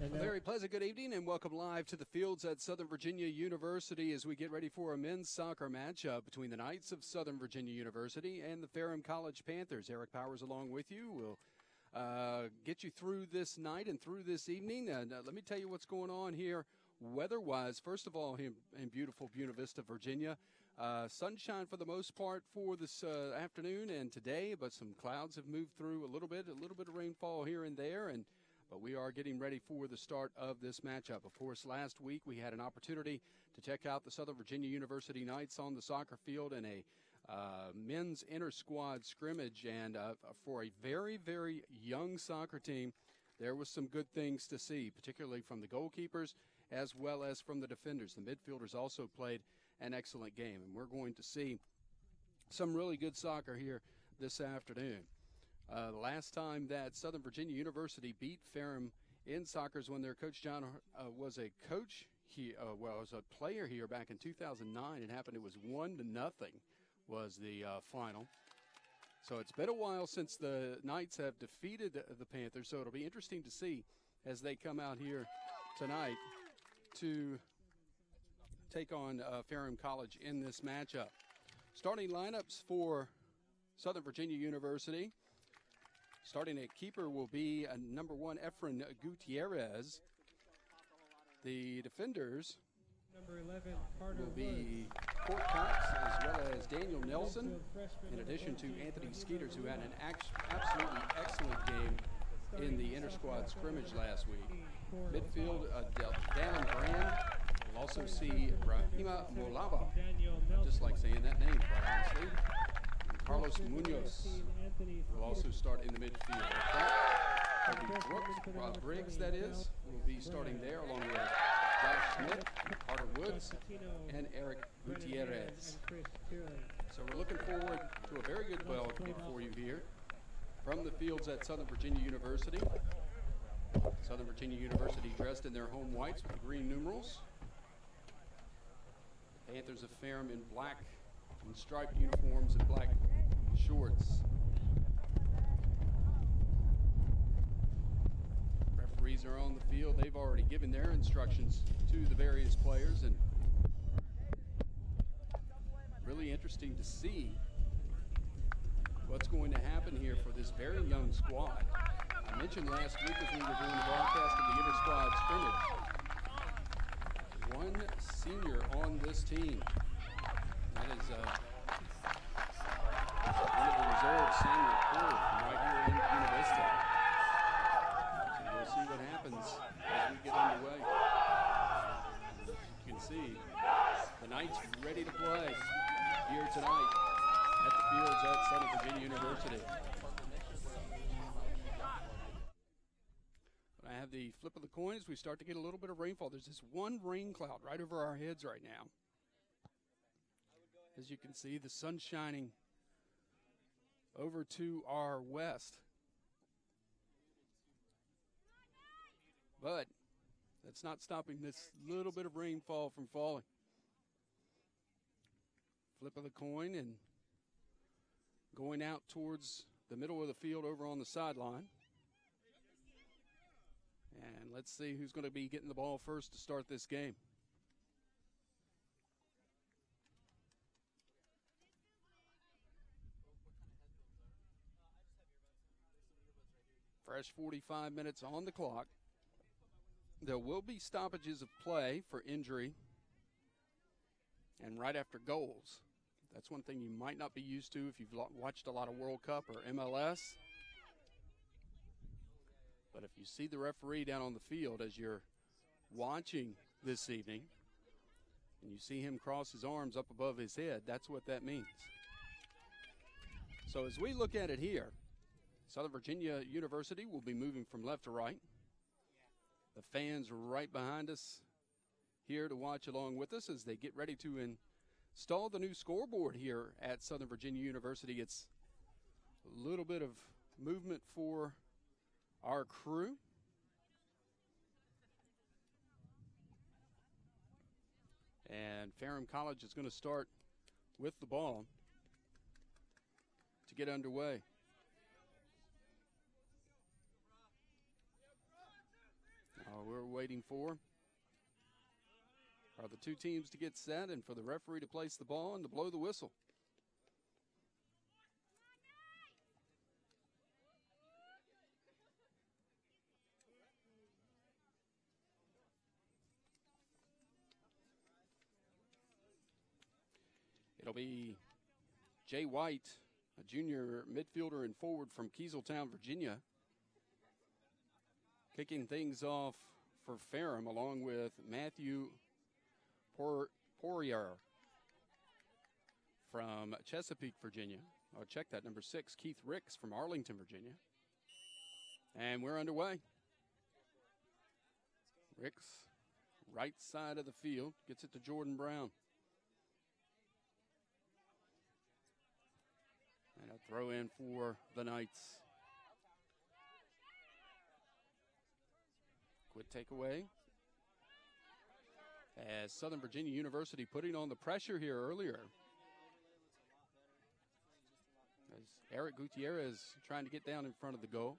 A very pleasant good evening and welcome live to the fields at Southern Virginia University as we get ready for a men's soccer matchup between the Knights of Southern Virginia University and the Ferrum College Panthers. Eric Powers along with you. We'll get you through this night and through this evening. And let me tell you what's going on here weather-wise. First of all, in beautiful Buena Vista, Virginia, sunshine for the most part for this afternoon and today, but some clouds have moved through a little bit of rainfall here and there, but we are getting ready for the start of this matchup. Of course, last week we had an opportunity to check out the Southern Virginia University Knights on the soccer field in a men's inter-squad scrimmage, and for a very, very young soccer team, there was some good things to see, particularly from the goalkeepers as well as from the defenders. The midfielders also played an excellent game, and we're going to see some really good soccer here this afternoon. The last time that Southern Virginia University beat Ferrum in soccer is when their coach John was a coach. Was a player here back in 2009. It happened. It was 1-0 was the final. So it's been a while since the Knights have defeated the Panthers. So it'll be interesting to see as they come out here tonight to take on Ferrum College in this matchup. Starting lineups for Southern Virginia University. Starting at keeper will be number 1, Efren Gutierrez. The defenders will be Court Cox as well as Daniel Nelson, in addition to Anthony Skeeters, who had an absolutely excellent game in the inter-squad scrimmage last week. Midfield, Dallin Brand. We'll also see Rahima Molava. I just like saying that name, quite honestly. Carlos Munoz will also start in the midfield. Brooks Briggs, that is, will be starting there along with Josh Smith, Carter Woods, and Eric Gutierrez. So we're looking forward to a very good ball game for you here from the fields at Southern Virginia University. Southern Virginia University dressed in their home whites with the green numerals. The Panthers of Ferrum in black and striped uniforms and black shorts. Referees are on the field. They've already given their instructions to the various players, and really interesting to see what's going to happen here for this very young squad. I mentioned last week as we were doing the broadcast of the inter-squad scrimmage, one senior on this team. That is one of the reserves, Samuel Poole, from right here in Buena Vista. So we'll see what happens as we get underway. You can see the Knights ready to play here tonight at the fields at Southern Virginia University. I have the flip of the coin as we start to get a little bit of rainfall. There's this one rain cloud right over our heads right now. As you can see, the sun shining over to our west. But that's not stopping this little bit of rainfall from falling. Flip of the coin and going out towards the middle of the field over on the sideline. And let's see who's going to be getting the ball first to start this game. Fresh 45 minutes on the clock. There will be stoppages of play for injury and right after goals. That's one thing you might not be used to if you've watched a lot of World Cup or MLS. But if you see the referee down on the field as you're watching this evening, and you see him cross his arms up above his head, that's what that means. So as we look at it here, Southern Virginia University will be moving from left to right. The fans right behind us here to watch along with us as they get ready to install the new scoreboard here at Southern Virginia University. It's a little bit of movement for our crew. And Ferrum College is going to start with the ball to get underway. We're waiting for are the two teams to get set and for the referee to place the ball and to blow the whistle. It'll be Jay White, a junior midfielder and forward from Kieseltown, Virginia, kicking things off for Ferrum along with Matthew Poirier from Chesapeake, Virginia. I'll check that, number 6, Keith Ricks from Arlington, Virginia. And we're underway. Ricks, right side of the field, gets it to Jordan Brown. And a throw in for the Knights. Quick takeaway. As Southern Virginia University putting on the pressure here earlier. As Eric Gutierrez trying to get down in front of the goal.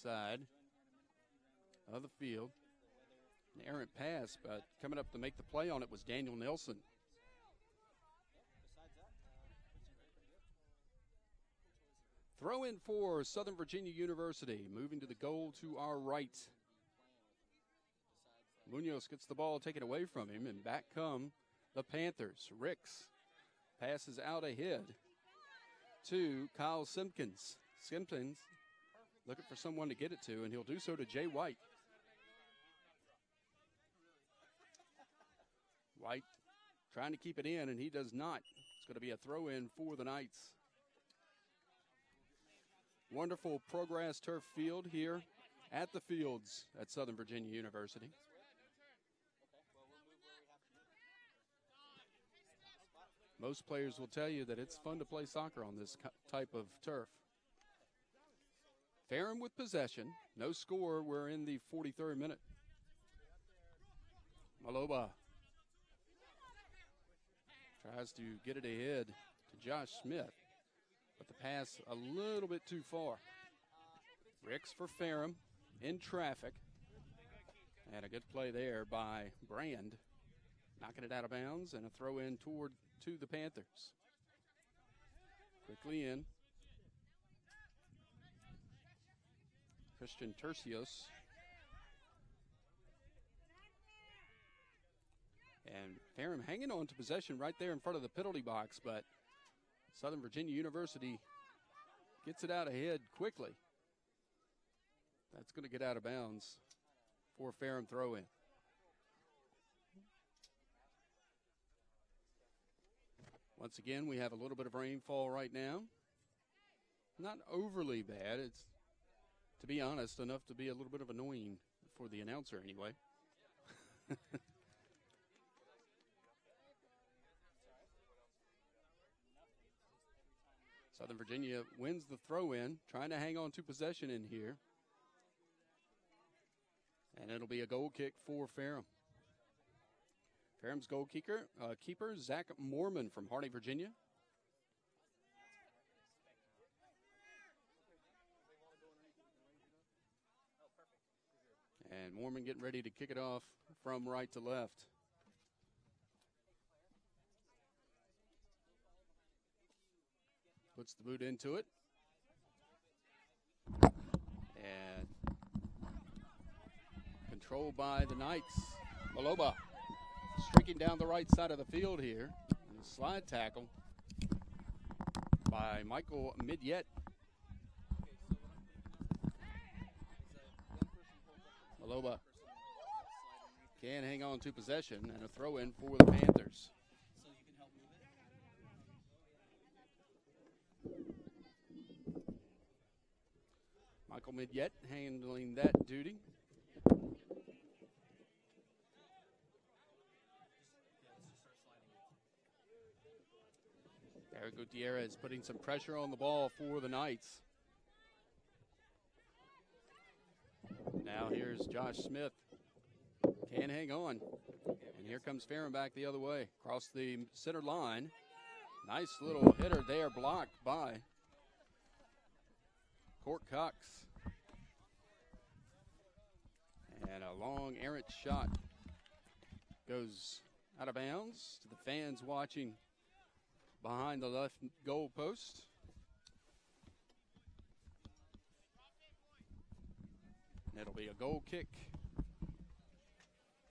Side of the field. An errant pass, but coming up to make the play on it was Daniel Nelson. Throw in for Southern Virginia University, moving to the goal to our right. Munoz gets the ball taken away from him, and back come the Panthers. Ricks passes out ahead to Kyle Simpkins. Simpkins looking for someone to get it to, and he'll do so to Jay White. White trying to keep it in, and he does not. It's going to be a throw-in for the Knights. Wonderful Progress turf field here at the Fields at Southern Virginia University. Most players will tell you that it's fun to play soccer on this type of turf. Ferrum with possession. No score. We're in the 43rd minute. Maloba tries to get it ahead to Josh Smith, but the pass a little bit too far. Ricks for Ferrum in traffic. And a good play there by Brand, knocking it out of bounds, and a throw in to the Panthers. Quickly in. Christian Tercios. And Ferrum hanging on to possession right there in front of the penalty box, but Southern Virginia University gets it out ahead quickly. That's going to get out of bounds for a Ferrum throw-in. Once again, we have a little bit of rainfall right now. Not overly bad. It's, to be honest, enough to be a little bit of annoying for the announcer anyway. Southern Virginia wins the throw-in, trying to hang on to possession in here. And it'll be a goal kick for Ferrum. Ferrum's goalkeeper, Zach Mormon from Hardy, Virginia. And Mormon getting ready to kick it off from right to left. Puts the boot into it. And controlled by the Knights. Maloba streaking down the right side of the field here. And a slide tackle by Michael Midyet. Maloba can hang on to possession, and a throw-in for the Panthers. Michael Midyet handling that duty. Eric Gutierrez putting some pressure on the ball for the Knights. Now here's Josh Smith. Can hang on. And here comes Ferrum back the other way. Across the center line. Nice little hitter there, blocked by Court Cox. And a long errant shot goes out of bounds to the fans watching behind the left goal post. And it'll be a goal kick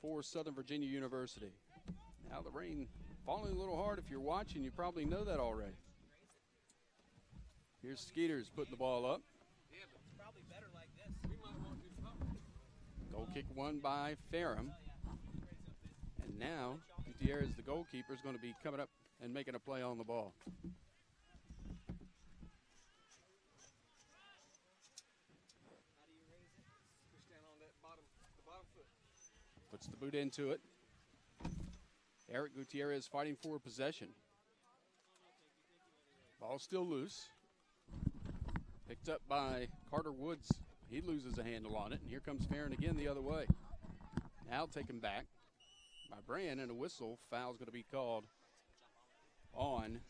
for Southern Virginia University. Now the rain falling a little hard. If you're watching, you probably know that already. Here's Skeeters putting the ball up. Yeah, but it's probably better like this. We might want to do something. Goal kick won by Ferrum. And now Gutierrez, the goalkeeper, is going to be coming up and making a play on the ball. How do you raise it? You stand on that the bottom foot. Puts the boot into it. Eric Gutierrez fighting for possession. Ball still loose. Picked up by Carter Woods. He loses a handle on it, and here comes Ferrum again the other way. Now taken back by Brand, and a whistle. Foul's going to be called on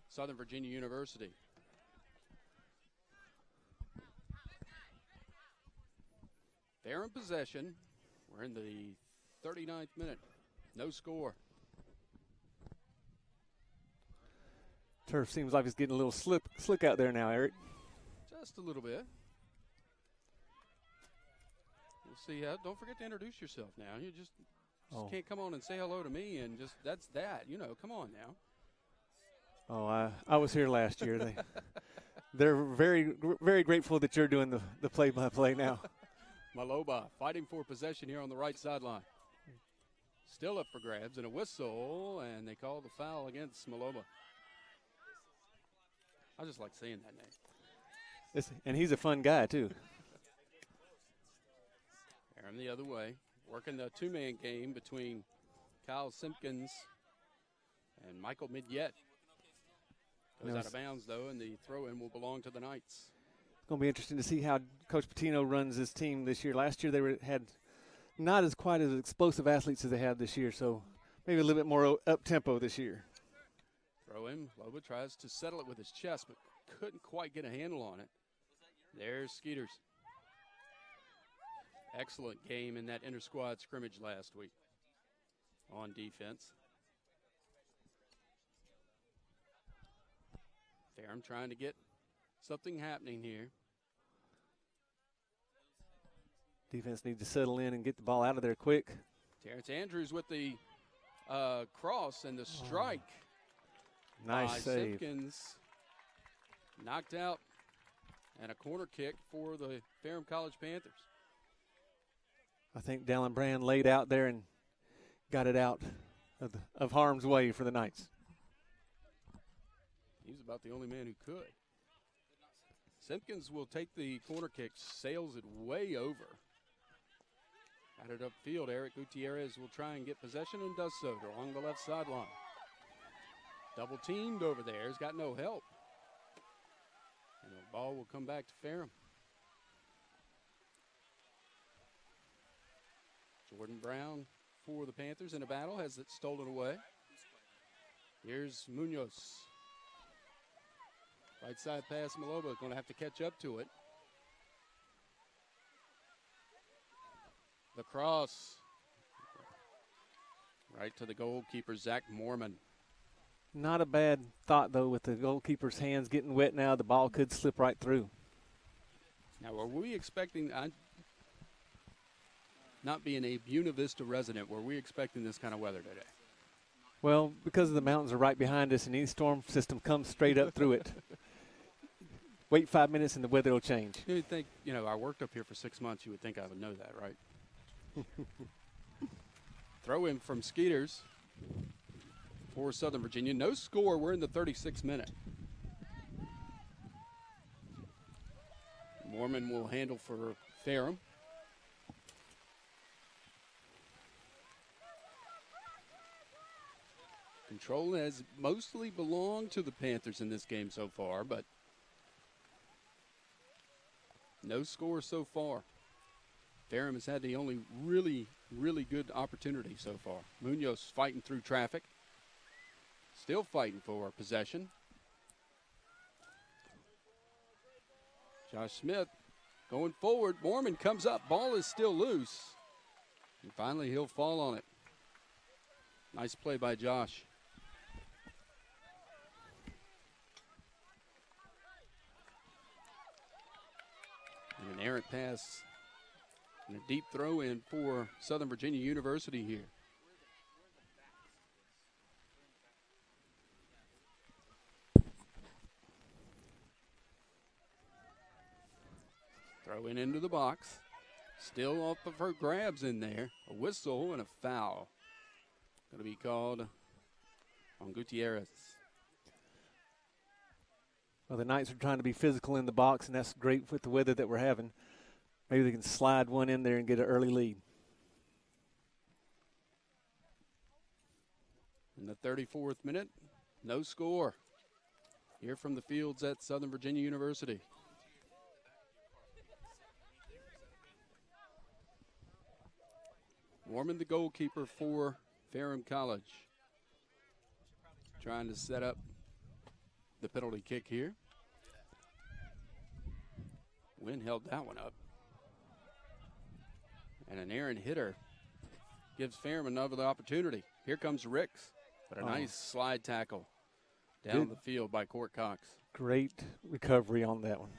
Southern Virginia University. Ferrum possession. We're in the 39th minute. No score. Turf seems like it's getting a little slick out there now, Eric. Just a little bit. We'll see. Don't forget to introduce yourself now. You just can't come on and say hello to me and just that's that. You know, come on now. Oh, I was here last year. They're very, very grateful that you're doing the play-by-play now. Maloba fighting for possession here on the right sideline. Still up for grabs and a whistle, and they call the foul against Maloba. I just like saying that name. And he's a fun guy, too. Aaron the other way, working the two-man game between Kyle Simpkins and Michael Midyet. Goes out of bounds, though, and the throw-in will belong to the Knights. It's going to be interesting to see how Coach Patino runs this team this year. Last year they had not as quite as explosive athletes as they have this year, so maybe a little bit more up-tempo this year. Throw-in. Loba tries to settle it with his chest, but couldn't quite get a handle on it. There's Skeeters. Excellent game in that inter-squad scrimmage last week on defense. Ferrum trying to get something happening here. Defense needs to settle in and get the ball out of there quick. Terrence Andrews with the cross and the strike. Nice save. Simpkins knocked out, and a corner kick for the Ferrum College Panthers. I think Dallin Brand laid out there and got it out of harm's way for the Knights. He was about the only man who could. Simpkins will take the corner kick, sails it way over. Got it upfield. Eric Gutierrez will try and get possession and does so along the left sideline. Double teamed over there. He's got no help. And the ball will come back to Ferrum. Jordan Brown for the Panthers in a battle, has it stolen away. Here's Munoz. Right side pass, Maloba going to have to catch up to it. The cross. Right to the goalkeeper, Zach Mormon. Not a bad thought, though, with the goalkeeper's hands getting wet now. The ball could slip right through. Now, were we expecting, not being a Buena Vista resident, were we expecting this kind of weather today? Well, because the mountains are right behind us and any storm system comes straight up through it. Wait 5 minutes and the weather will change. You'd think, I worked up here for 6 months. You would think I would know that, right? Throw in from Skeeters for Southern Virginia. No score. We're in the 36th minute. Mormon will handle for Ferrum. Control has mostly belonged to the Panthers in this game so far, but no score so far. Ferrum has had the only really good opportunity so far. Munoz fighting through traffic. Still fighting for possession. Josh Smith going forward. Mormon comes up. Ball is still loose. And finally, he'll fall on it. Nice play by Josh. And an errant pass and a deep throw in for Southern Virginia University here. Throw in into the box. Still off of her grabs in there. A whistle and a foul. Going to be called on Gutierrez. Well, the Knights are trying to be physical in the box, and that's great with the weather that we're having. Maybe they can slide one in there and get an early lead. In the 34th minute, no score. Here from the fields at Southern Virginia University. Mormon, the goalkeeper for Ferrum College. Trying to set up the penalty kick here. Wynn held that one up. And an errant hitter gives Ferrum another opportunity. Here comes Ricks, but a nice slide tackle down the field by Court Cox. Great recovery on that one.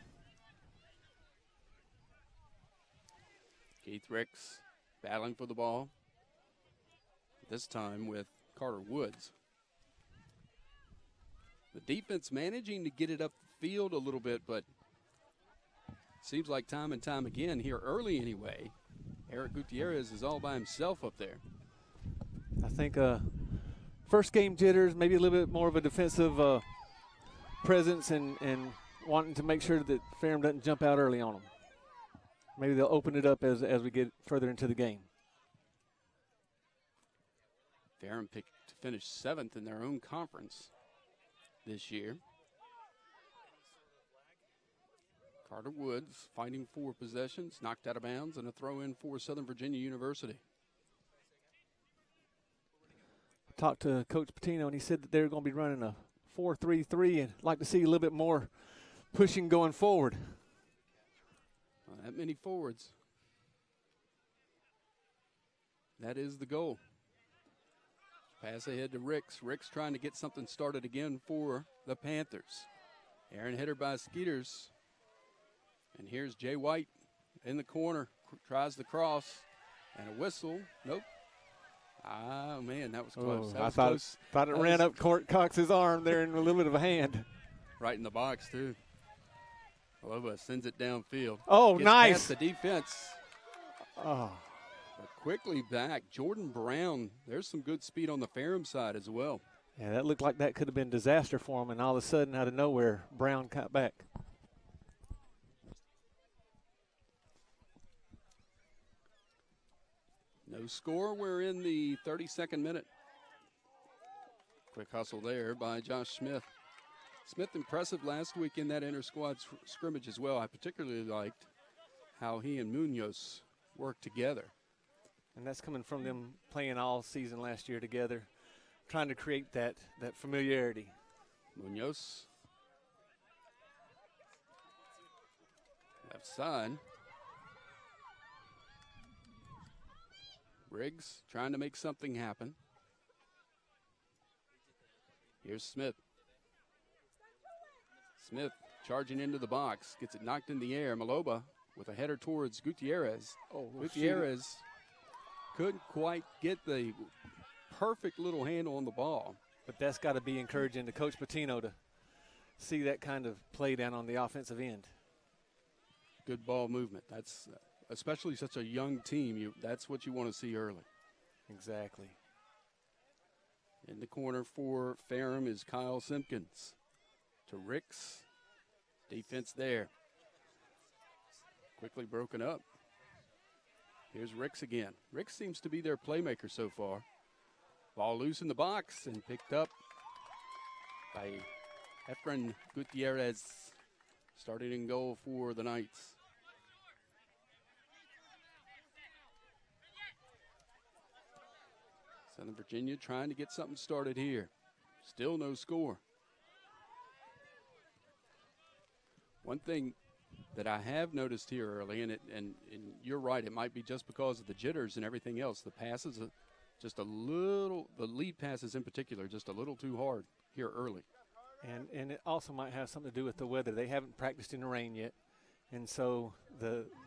Keith Ricks battling for the ball, this time with Carter Woods. The defense managing to get it up the field a little bit, but seems like time and time again here early anyway, Eric Gutierrez is all by himself up there. I think first game jitters, maybe a little bit more of a defensive presence and wanting to make sure that Ferrum doesn't jump out early on them. Maybe they'll open it up as we get further into the game. Ferrum picked to finish 7th in their own conference this year. Carter Woods fighting for possessions, knocked out of bounds, and a throw in for Southern Virginia University. I talked to Coach Patino, and he said that they're going to be running a 4-3-3 and like to see a little bit more pushing going forward. That many forwards. That is the goal. Pass ahead to Ricks. Ricks trying to get something started again for the Panthers. Aaron hitter by Skeeters. And here's Jay White in the corner. Tries the cross. And a whistle. Nope. Ah, man, that was close. That was close. Thought it ran up Court Cox's arm there in a little bit of a hand. Right in the box, too. Loba sends it downfield. Oh, Gets nice. past the defense. Oh. But quickly back. Jordan Brown, there's some good speed on the Ferrum side as well. Yeah, that looked like that could have been disaster for him, and all of a sudden, out of nowhere, Brown cut back. No score. We're in the 32nd minute. Quick hustle there by Josh Smith. Smith impressive last week in that inter-squad scrimmage as well. I particularly liked how he and Munoz worked together. And that's coming from them playing all season last year together, trying to create that familiarity. Munoz. Left side. Riggs trying to make something happen. Here's Smith. Smith charging into the box, gets it knocked in the air. Maloba with a header towards Gutierrez. Gutierrez couldn't quite get the perfect little handle on the ball. But that's got to be encouraging to Coach Patino to see that kind of play down on the offensive end. Good ball movement. That's especially such a young team. That's what you want to see early. Exactly. In the corner for Ferrum is Kyle Simpkins. To Ricks. Defense there. Quickly broken up. Here's Ricks again. Ricks seems to be their playmaker so far. Ball loose in the box and picked up by Efren Gutierrez. Starting in goal for the Knights. Southern Virginia trying to get something started here. Still no score. One thing that I have noticed here early, and you're right, it might be just because of the jitters and everything else. The passes, just a little, the lead passes in particular, just a little too hard here early. And it also might have something to do with the weather. They haven't practiced in the rain yet. And so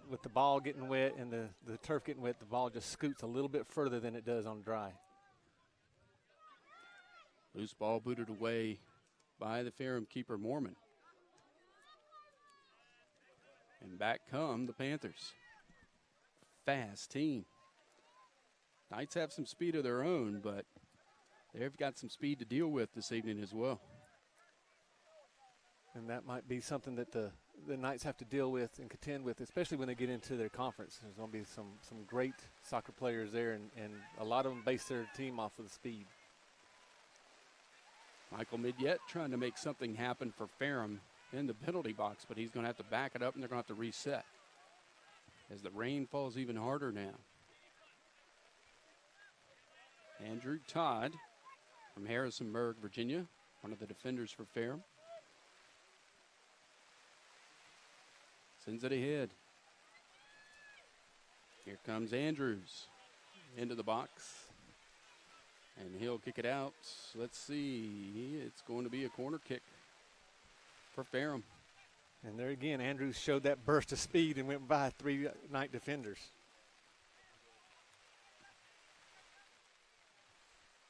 with the ball getting wet and the turf getting wet, the ball just scoots a little bit further than it does on dry. Loose ball booted away by the Ferrum keeper, Mormon. And back come the Panthers. Fast team. Knights have some speed of their own, but they've got some speed to deal with this evening as well. And that might be something that the Knights have to deal with and contend with, especially when they get into their conference. There's going to be some great soccer players there, and a lot of them base their team off of the speed. Michael Midyett trying to make something happen for Ferrum in the penalty box, but he's going to have to back it up, and they're going to have to reset as the rain falls even harder now. Andrew Todd from Harrisonburg, Virginia, one of the defenders for Ferrum. Sends it ahead. Here comes Andrews into the box. And he'll kick it out. Let's see. It's going to be a corner kick for Ferrum. And there again, Andrews showed that burst of speed and went by 3 Knight defenders.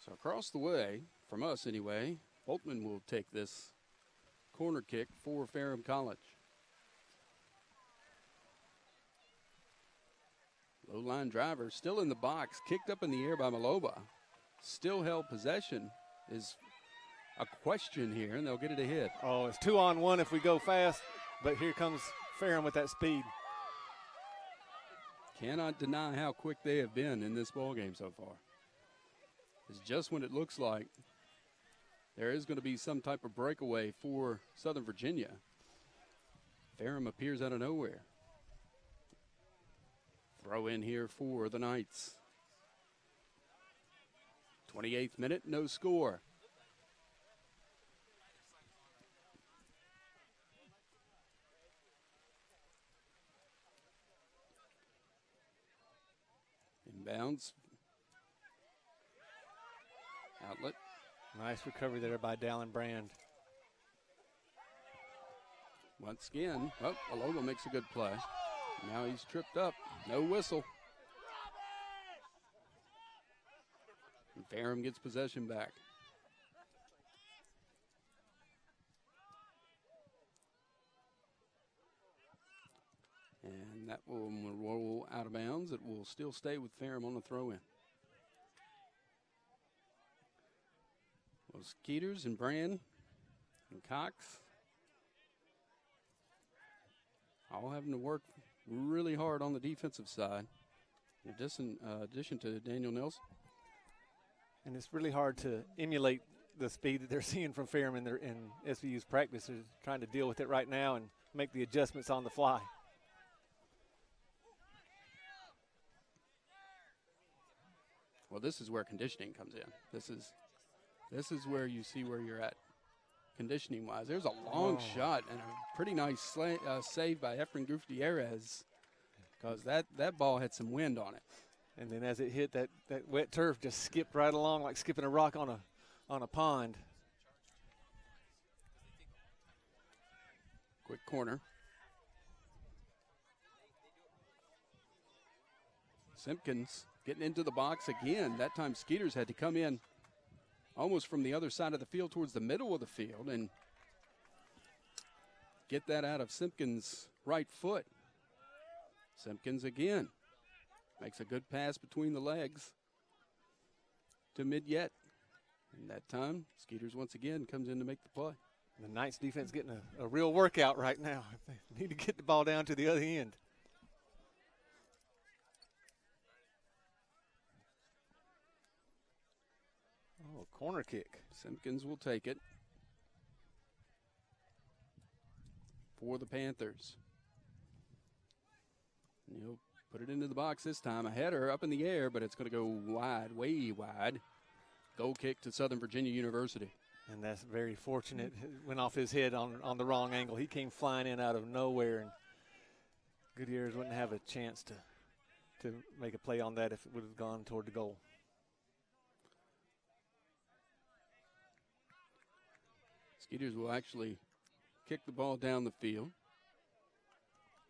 So across the way, from us anyway, Boltman will take this corner kick for Ferrum College. Low line driver still in the box, kicked up in the air by Maloba. Still held possession is a question here, and they'll get it ahead. Oh, it's 2-on-1 if we go fast, but here comes Ferrum with that speed. Cannot deny how quick they have been in this ballgame so far. It's just when it looks like there is going to be some type of breakaway for Southern Virginia, Ferrum appears out of nowhere. Throw in here for the Knights. 28th minute, no score. Inbounds. Outlet. Nice recovery there by Dallin Brand. Once again, Alola makes a good play. Now he's tripped up. No whistle. And Ferrum gets possession back. And that will roll out of bounds. It will still stay with Ferrum on the throw-in. Well, Skeeters and Brand and Cox all having to work really hard on the defensive side, in addition to Daniel Nelson. And it's really hard to emulate the speed that they're seeing from Ferrum in SVU's practice. They're trying to deal with it right now and make the adjustments on the fly. Well, this is where conditioning comes in. This is where you see where you're at conditioning-wise. There's a long shot and a pretty nice save by Efren Gutierrez, because that ball had some wind on it. And then as it hit, that wet turf just skipped right along like skipping a rock on a pond. Quick corner. Simpkins getting into the box again. That time Skeeters had to come in almost from the other side of the field towards the middle of the field and get that out of Simpkins' right foot. Simpkins again makes a good pass between the legs to Midyett. And that time, Skeeters once again comes in to make the play. The Knights defense getting a real workout right now. They need to get the ball down to the other end. Oh, corner kick. Simpkins will take it for the Panthers. And he'll put it into the box this time. A header up in the air, but it's going to go wide, way wide. Goal kick to Southern Virginia University. And that's very fortunate. It went off his head on the wrong angle. He came flying in out of nowhere, and Gutierrez wouldn't have a chance to make a play on that if it would have gone toward the goal. Skeeters will actually kick the ball down the field.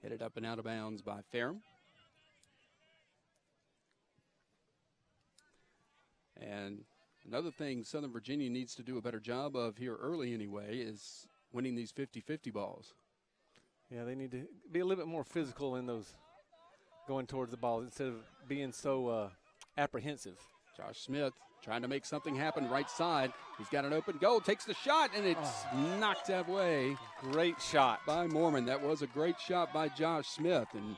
Headed up and out of bounds by Ferrum. And another thing Southern Virginia needs to do a better job of here early anyway is winning these 50-50 balls. Yeah, they need to be a little bit more physical in those going towards the ball instead of being so apprehensive. Josh Smith trying to make something happen right side. He's got an open goal, takes the shot, and it's knocked away. Great shot by Mormon. That was a great shot by Josh Smith. And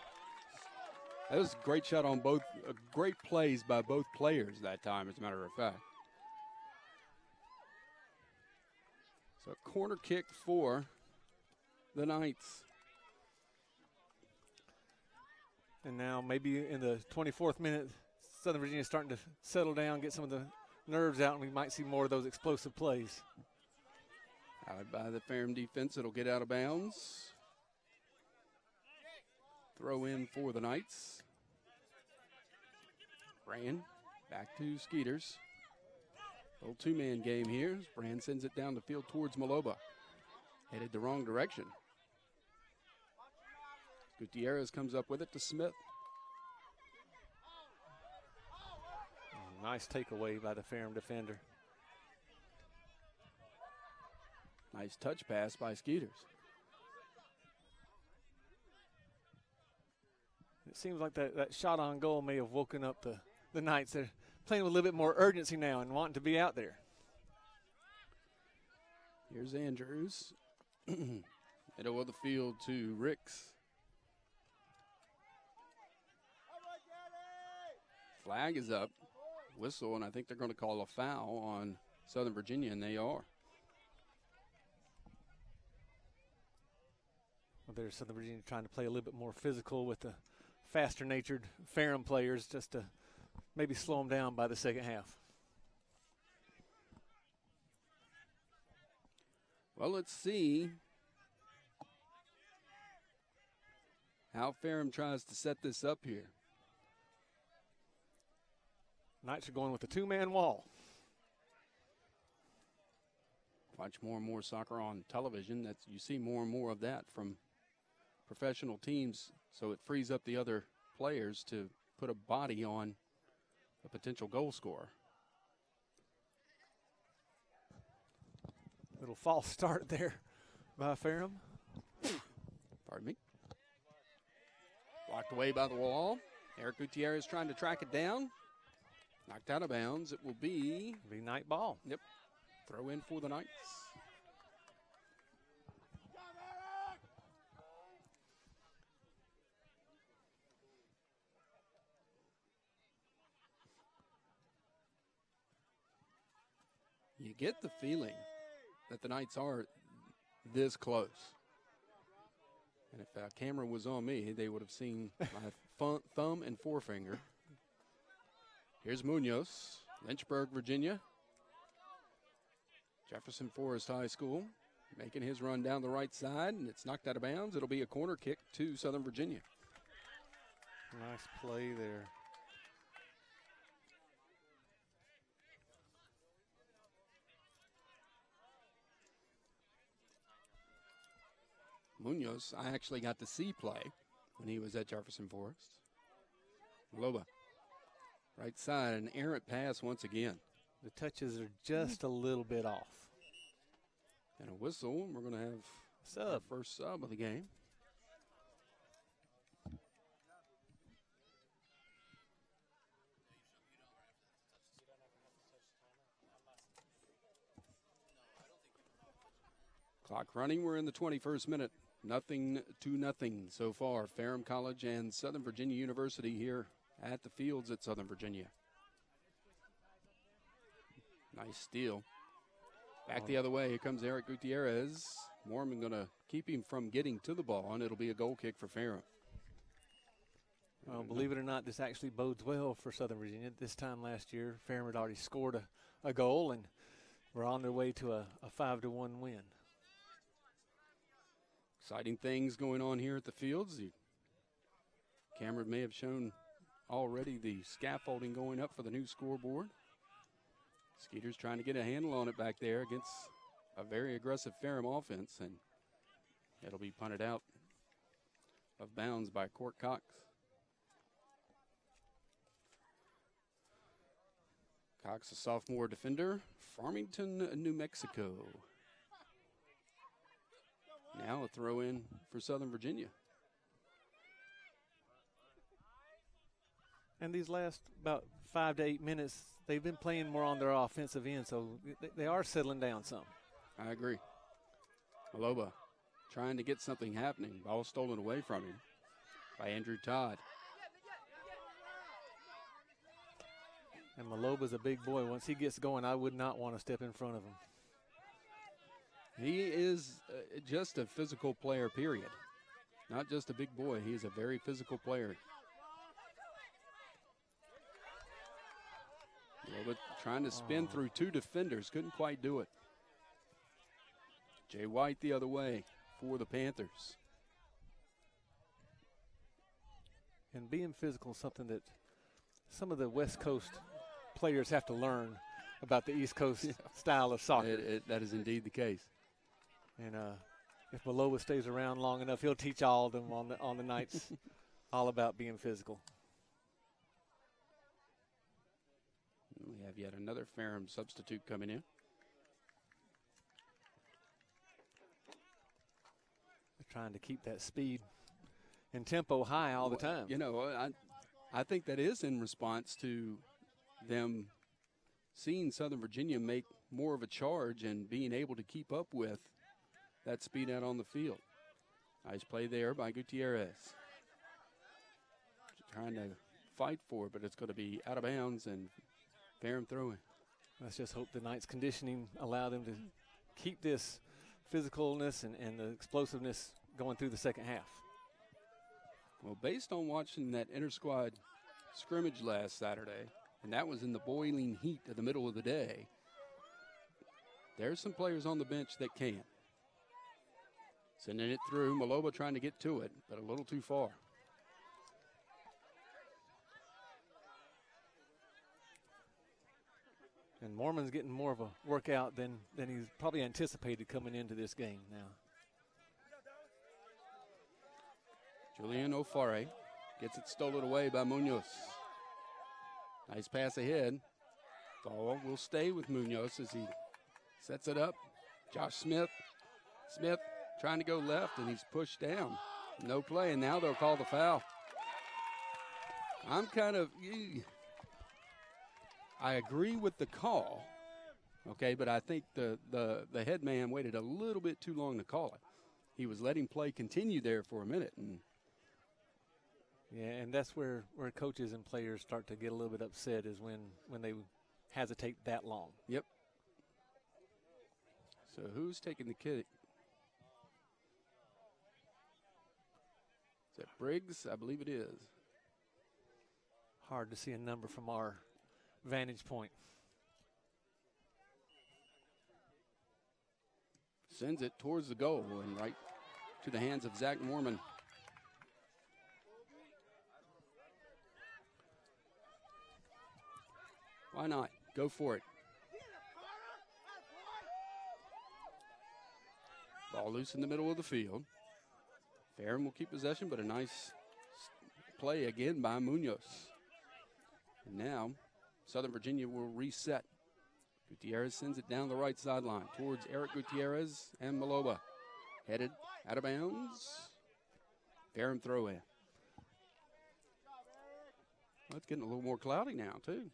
that was a great shot on both, great plays by both players that time, as a matter of fact. So a corner kick for the Knights. And now maybe in the 24th minute, Southern Virginia is starting to settle down, get some of the nerves out, and we might see more of those explosive plays. Out by the Ferrum defense, it'll get out of bounds. Throw in for the Knights. Brand back to Skeeters. Little two-man game here. Brand sends it down the field towards Maloba. Headed the wrong direction. Gutierrez comes up with it to Smith. Nice takeaway by the Ferrum defender. Nice touch pass by Skeeters. It seems like that shot on goal may have woken up the Knights. They're playing with a little bit more urgency now and wanting to be out there. Here's Andrews. Middle of the field to Ricks. Flag is up. Whistle, and I think they're going to call a foul on Southern Virginia, and they are. Well, there's Southern Virginia trying to play a little bit more physical with the faster-natured Ferrum players just to maybe slow them down by the second half. Well, let's see how Ferrum tries to set this up here. Knights are going with a two-man wall. Watch more and more soccer on television. You see more and more of that from professional teams, so it frees up the other players to put a body on a potential goal scorer. Little false start there by Ferrum. Pardon me. Blocked away by the wall. Eric Gutierrez trying to track it down. Knocked out of bounds. It will be Knight ball. Yep. Throw in for the Knights. You get the feeling that the Knights are this close. And if a camera was on me, they would have seen my thumb and forefinger. Here's Munoz, Lynchburg, Virginia. Jefferson Forest High School making his run down the right side, and it's knocked out of bounds. It'll be a corner kick to Southern Virginia. Nice play there. Munoz, I actually got to see play when he was at Jefferson Forest. Loba, right side, an errant pass once again. The touches are just a little bit off. And a whistle. We're going to have our first sub of the game. Clock running. We're in the 21st minute. 0-0 so far. Ferrum College and Southern Virginia University here at the fields at Southern Virginia. Nice steal. Back the other way. Here comes Eric Gutierrez. Mormon going to keep him from getting to the ball, and it'll be a goal kick for Ferrum. Well, believe it or not, this actually bodes well for Southern Virginia. This time last year, Ferrum had already scored a goal, and we're on their way to a 5-1 win. Exciting things going on here at the fields. Camera may have shown already the scaffolding going up for the new scoreboard. Skeeter's trying to get a handle on it back there against a very aggressive Ferrum offense, and it'll be punted out of bounds by Court Cox. Cox, a sophomore defender, Farmington, New Mexico. Now a throw in for Southern Virginia. And these last about 5 to 8 minutes, they've been playing more on their offensive end, so they are settling down some. I agree. Maloba trying to get something happening. Ball stolen away from him by Andrew Todd. And Maloba's a big boy. Once he gets going, I would not want to step in front of him. He is just a physical player, period. Not just a big boy. He is a very physical player. Maloba trying to spin through two defenders. Couldn't quite do it. Jay White the other way for the Panthers. And being physical is something that some of the West Coast players have to learn about the East Coast style of soccer. That is indeed the case. And if Maloba stays around long enough, he'll teach all of them on the nights all about being physical. We have yet another Ferrum substitute coming in. They're trying to keep that speed and tempo high all the time. You know, I think that is in response to them seeing Southern Virginia make more of a charge and being able to keep up with that speed out on the field. Nice play there by Gutierrez. Trying to fight for it, but it's going to be out of bounds and Ferrum throwing. Let's just hope the night's conditioning allow them to keep this physicalness and the explosiveness going through the second half. Well, based on watching that inter-squad scrimmage last Saturday, and that was in the boiling heat of the middle of the day, there's some players on the bench that can. Sending it through, Maloba trying to get to it, but a little too far. And Mormon's getting more of a workout than he's probably anticipated coming into this game now. Julian Ofare gets it stolen away by Munoz. Nice pass ahead. Ball will stay with Munoz as he sets it up. Josh Smith. Smith trying to go left, and he's pushed down. No play, and now they'll call the foul. I agree with the call, okay, but I think the head man waited a little bit too long to call it. He was letting play continue there for a minute. Yeah, and that's where coaches and players start to get a little bit upset is when they hesitate that long. Yep. So who's taking the kick? Is that Briggs? I believe it is. Hard to see a number from our vantage point. Sends it towards the goal and right to the hands of Zach Mormon. Why not? Go for it. Ball loose in the middle of the field. Ferrum will keep possession, but a nice play again by Munoz. And now Southern Virginia will reset. Gutierrez sends it down the right sideline towards Eric Gutierrez and Maloba. Headed out of bounds. Ferrum throw in. Well, it's getting a little more cloudy now, too.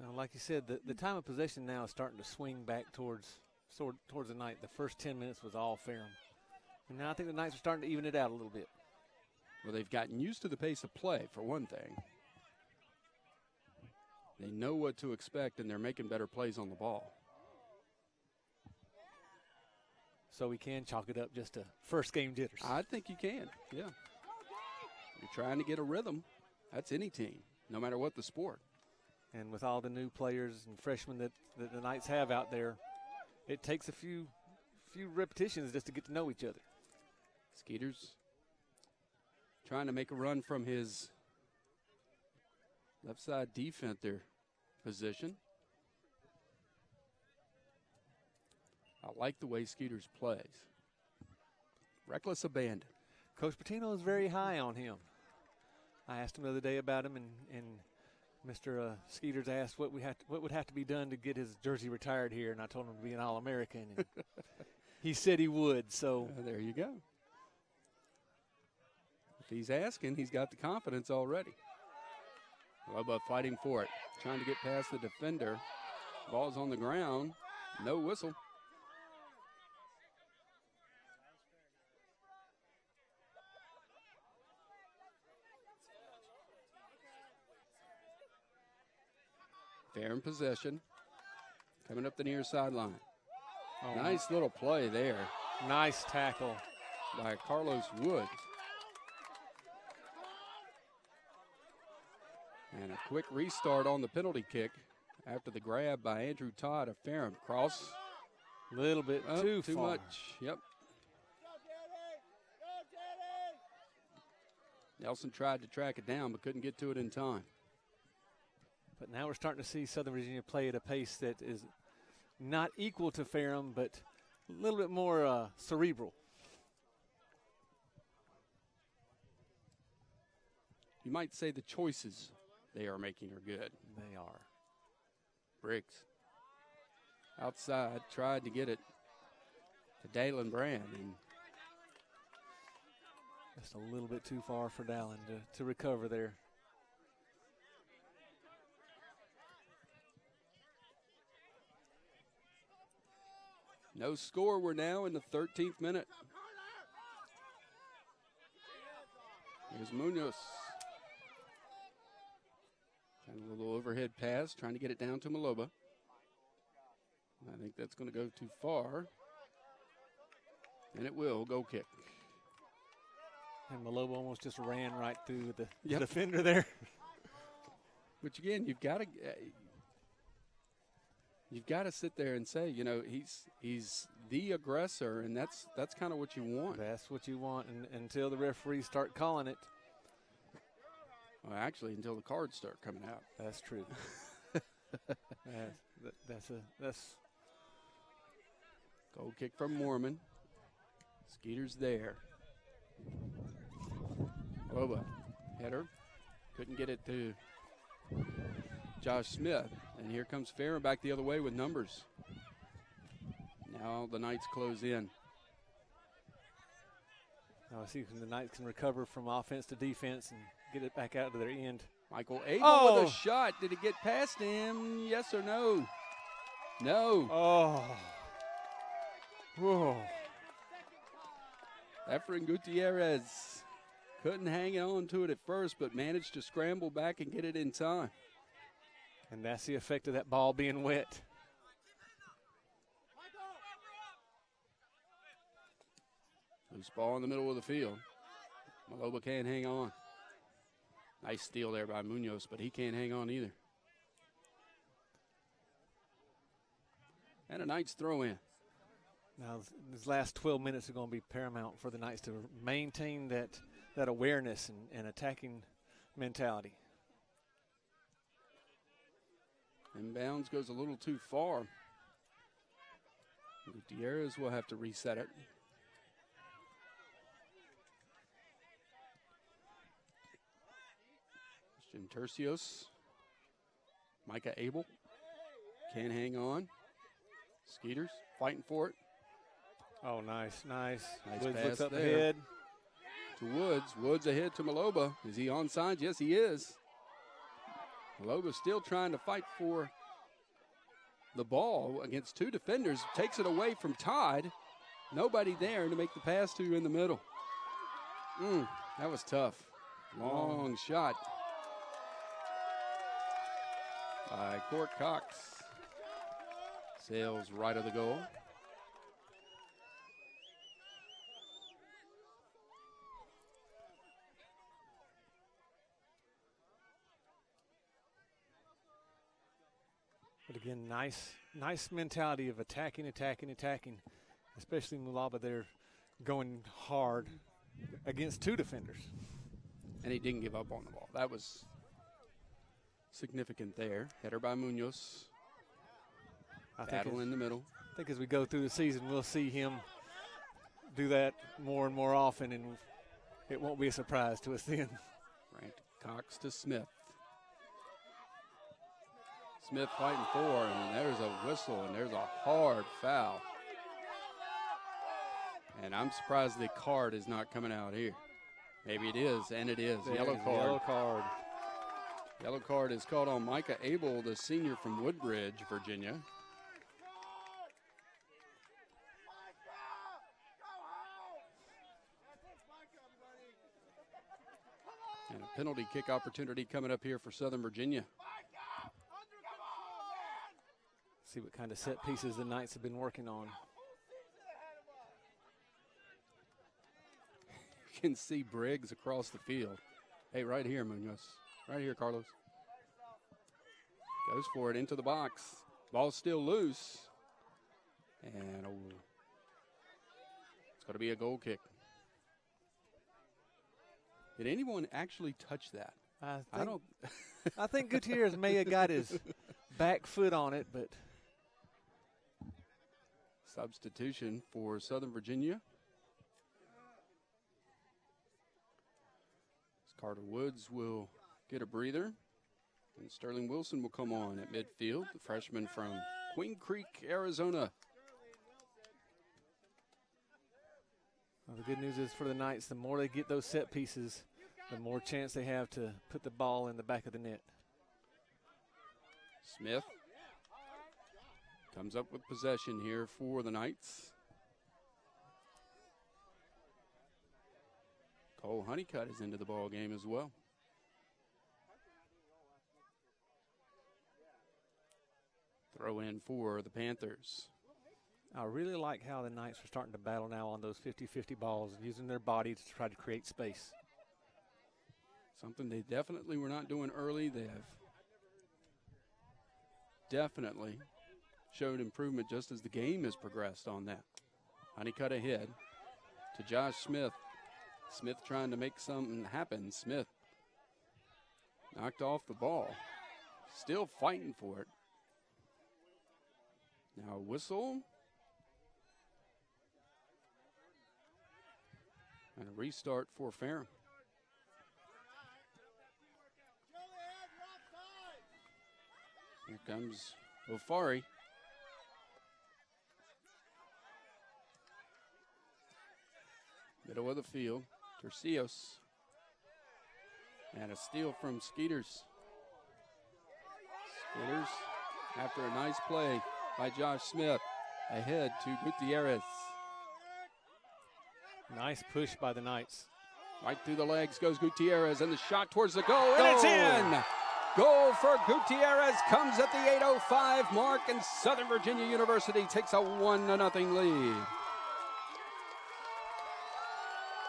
Now, like you said, the time of possession now is starting to swing back towards the night. The first 10 minutes was all Ferrum. And now I think the Knights are starting to even it out a little bit. Well, they've gotten used to the pace of play, for one thing. They know what to expect, and they're making better plays on the ball. So we can chalk it up just to first game jitters. I think you can, yeah. You're trying to get a rhythm. That's any team, no matter what the sport. And with all the new players and freshmen that the Knights have out there, it takes a few repetitions just to get to know each other. Skeeters trying to make a run from his left side defender position. I like the way Skeeters plays. Reckless abandon. Coach Patino is very high on him. I asked him the other day about him, and Mr. Skeeters asked what would have to be done to get his jersey retired here, and I told him to be an All-American. And he said he would, so. There you go. If he's asking, he's got the confidence already. Loba fighting for it, trying to get past the defender. Ball's on the ground, no whistle. Fair in possession, coming up the near sideline. Oh, nice little play there. Nice tackle by Carlos Woods. And a quick restart on the penalty kick after the grab by Andrew Todd of Ferrum. Cross. A little bit too far. Much. Yep. Nelson tried to track it down but couldn't get to it in time. But now we're starting to see Southern Virginia play at a pace that is not equal to Ferrum, but a little bit more cerebral. You might say the choices they are making are good. They are. Briggs outside, tried to get it to Dalen Brand. And just a little bit too far for Dalen to recover there. No score. We're now in the 13th minute. Here's Munoz. And a little overhead pass, trying to get it down to Maloba. I think that's going to go too far. And it will. Goal kick. And Maloba almost just ran right through the defender there. Which, again, you've got to sit there and say, you know, he's the aggressor, and that's kind of what you want. That's what you want until the referees start calling it. Well, actually, until the cards start coming out. That's true. That's goal kick from Mormon. Skeeter's there. Loba, header. Couldn't get it to Josh Smith. And here comes Ferrum back the other way with numbers. Now the Knights close in. Now I see the Knights can recover from offense to defense and get it back out to their end. Michael Abel with a shot. Did it get past him? Yes or no? No. Oh. Whoa. Efren Gutierrez couldn't hang on to it at first, but managed to scramble back and get it in time. And that's the effect of that ball being wet. Loose ball in the middle of the field. Maloba can't hang on. Nice steal there by Munoz, but he can't hang on either. And a Knights throw in. Now, these last 12 minutes are going to be paramount for the Knights to maintain that awareness and attacking mentality. Inbounds goes a little too far. Gutierrez will have to reset it. Christian Tercios. Micah Abel can't hang on. Skeeters fighting for it. Oh, nice. Woods looks up there. ahead. To Woods. Woods ahead to Maloba. Is he onside? Yes, he is. Maloba still trying to fight for the ball against two defenders. Takes it away from Todd. Nobody there to make the pass to in the middle. That was tough. Long shot by Court Cox. Sails right of the goal. But again, nice mentality of attacking, especially Mulaba there going hard against two defenders. And he didn't give up on the ball. That was significant there. Header by Munoz. Battle in the middle. I think as we go through the season, we'll see him do that more and more often, and it won't be a surprise to us then. Right, Cox to Smith. Smith fighting for, and there's a whistle, and there's a hard foul. And I'm surprised the card is not coming out here. Maybe it is, and it is. Yellow card. Yellow card. Yellow card is called on Micah Abel, the senior from Woodbridge, Virginia. And a penalty kick opportunity coming up here for Southern Virginia. See what kind of set pieces the Knights have been working on. You can see Briggs across the field. Hey, right here, Munoz. Right here, Carlos. Goes for it into the box. Ball's still loose. And it's going to be a goal kick. Did anyone actually touch that? I think Gutierrez may have got his back foot on it, but. Substitution for Southern Virginia. Carter Woods will get a breather. And Sterling Wilson will come on at midfield, the freshman from Queen Creek, Arizona. Well, the good news is for the Knights, the more they get those set pieces, the more chance they have to put the ball in the back of the net. Smith comes up with possession here for the Knights. Cole Honeycutt is into the ball game as well. Throw in for the Panthers. I really like how the Knights are starting to battle now on those 50-50 balls, using their body to try to create space. Something they definitely were not doing early. They have definitely showed improvement just as the game has progressed on that. Honeycutt ahead to Josh Smith. Smith trying to make something happen. Smith knocked off the ball. Still fighting for it. Now a whistle. And a restart for Ferrum. Here comes Ofari. Middle of the field. Tercios. And a steal from Skeeters. Skeeters, after a nice play by Josh Smith, ahead to Gutierrez. Nice push by the Knights. Right through the legs goes Gutierrez, and the shot towards the goal, and it's in! Goal for Gutierrez comes at the 8:05 mark, and Southern Virginia University takes a 1-0 lead.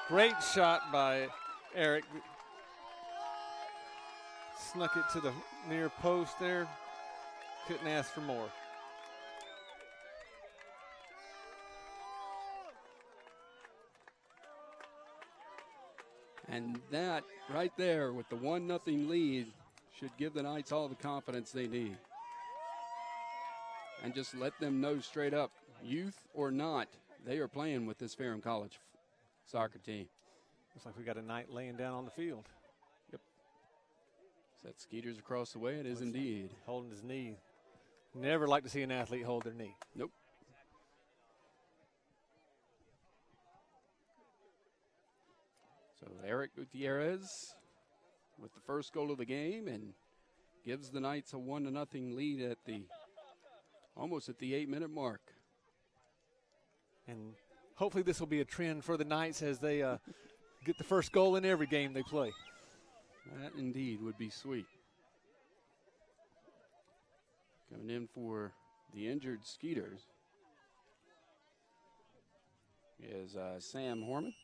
Great shot by Eric. Snuck it to the near post there. Couldn't ask for more. And that right there with the 1-0 lead should give the Knights all the confidence they need. And just let them know straight up, youth or not, they are playing with this Ferrum College soccer team. Looks like we got a Knight laying down on the field. Yep. Is that Skeeters across the way? It is indeed. Holding his knee. Never like to see an athlete hold their knee. Nope. So Eric Gutierrez with the first goal of the game and gives the Knights a 1-0 lead at almost at the 8-minute mark. And hopefully this will be a trend for the Knights as they get the first goal in every game they play. That indeed would be sweet. Coming in for the injured Skeeters is Sam Horman,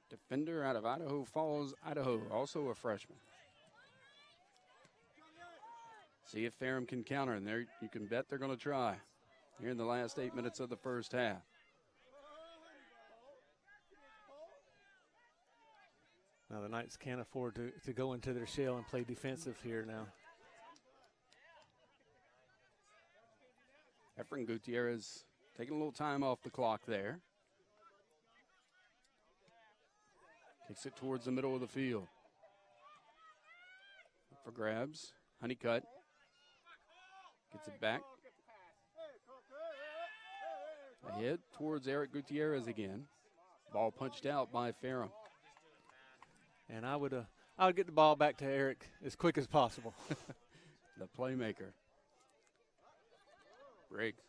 defender out of Idaho Falls, Idaho, also a freshman. See if Ferrum can counter, and there you can bet they're going to try here in the last 8 minutes of the first half. Now the Knights can't afford to go into their shell and play defensive here now. Efren Gutierrez taking a little time off the clock there. Kicks it towards the middle of the field. Up for grabs. Honeycutt gets it back. Ahead towards Eric Gutierrez again. Ball punched out by Ferrum. And I would get the ball back to Eric as quick as possible. The playmaker. Briggs,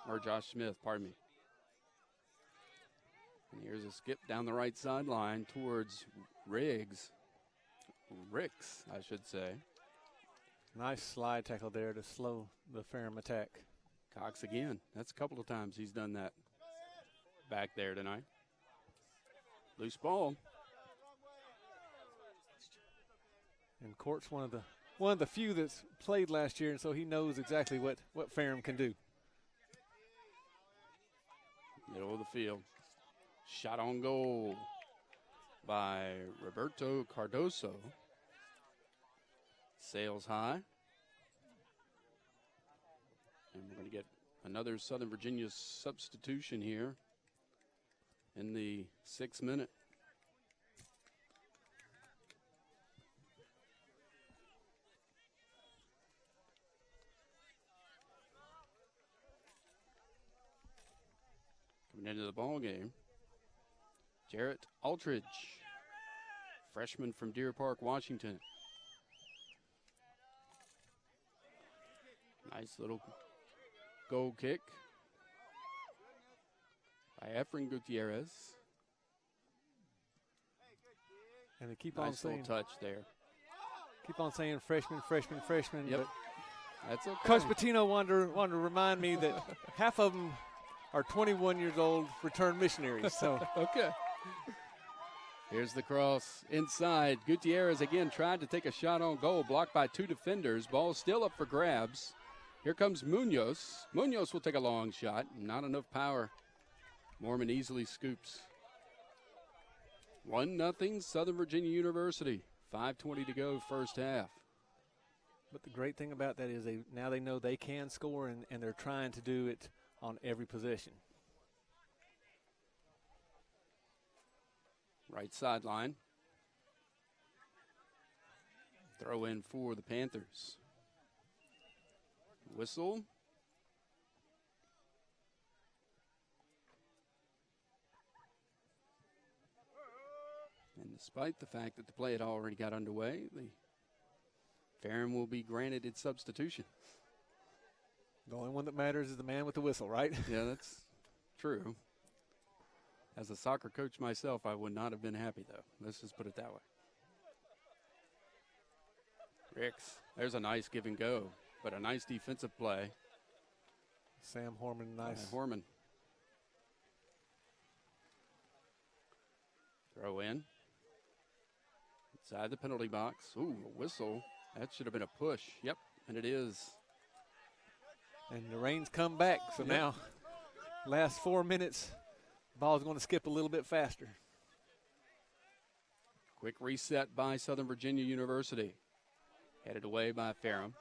or Josh Smith, pardon me. And here's a skip down the right sideline towards Ricks, I should say. Nice slide tackle there to slow the Ferrum attack. Cox again. That's a couple of times he's done that back there tonight. Loose ball. And Court's one of the few that's played last year, and so he knows exactly what Ferrum can do. Middle of the field. Shot on goal by Roberto Cardoso. Sails high. And we're going to get another Southern Virginia substitution here in the 6th minute. Coming into the ball game, Jarrett Aldridge, freshman from Deer Park, Washington. Nice little goal kick by Efren Gutierrez. And they keep nice on saying, touch there. Keep on saying freshman. Yep. But That's okay. Coach Patino wanted to remind me that half of them are 21 years old, returned missionaries. So okay. Here's the cross inside. Gutierrez again tried to take a shot on goal, blocked by 2 defenders. Ball still up for grabs. Here comes Munoz. Munoz will take a long shot. Not enough power. Mormon easily scoops. 1-0 Southern Virginia University. 5:20 to go, first half. But the great thing about that is now they know they can score, and they're trying to do it on every possession. Right sideline. Throw in for the Panthers. Whistle. And despite the fact that the play had already got underway, the Ferrum will be granted its substitution. The only one that matters is the man with the whistle, right? Yeah, that's true. As a soccer coach myself, I would not have been happy, though. Let's just put it that way. Ricks, there's a nice give and go, but a nice defensive play. Sam Horman, nice. Horman. Throw in. Inside the penalty box. Ooh, a whistle. That should have been a push. Yep, and it is. And the rain's come back, so now last 4 minutes, ball's going to skip a little bit faster. Quick reset by Southern Virginia University. Headed away by Ferrum.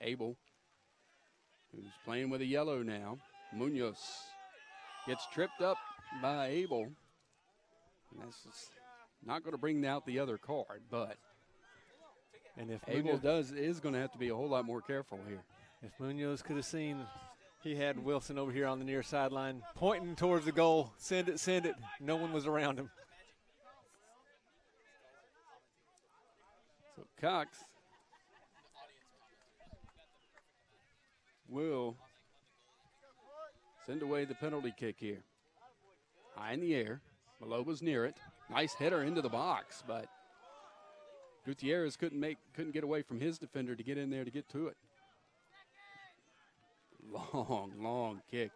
Abel, who's playing with a yellow now. Munoz gets tripped up by Abel. And that's just not going to bring out the other card, but and if Abel is going to have to be a whole lot more careful here. If Munoz could have seen, he had Wilson over here on the near sideline pointing towards the goal. Send it. No one was around him. So Cox will send away the penalty kick here. High in the air. Maloba's near it. Nice header into the box, but Gutierrez couldn't get away from his defender to get in there to get to it. Long kick.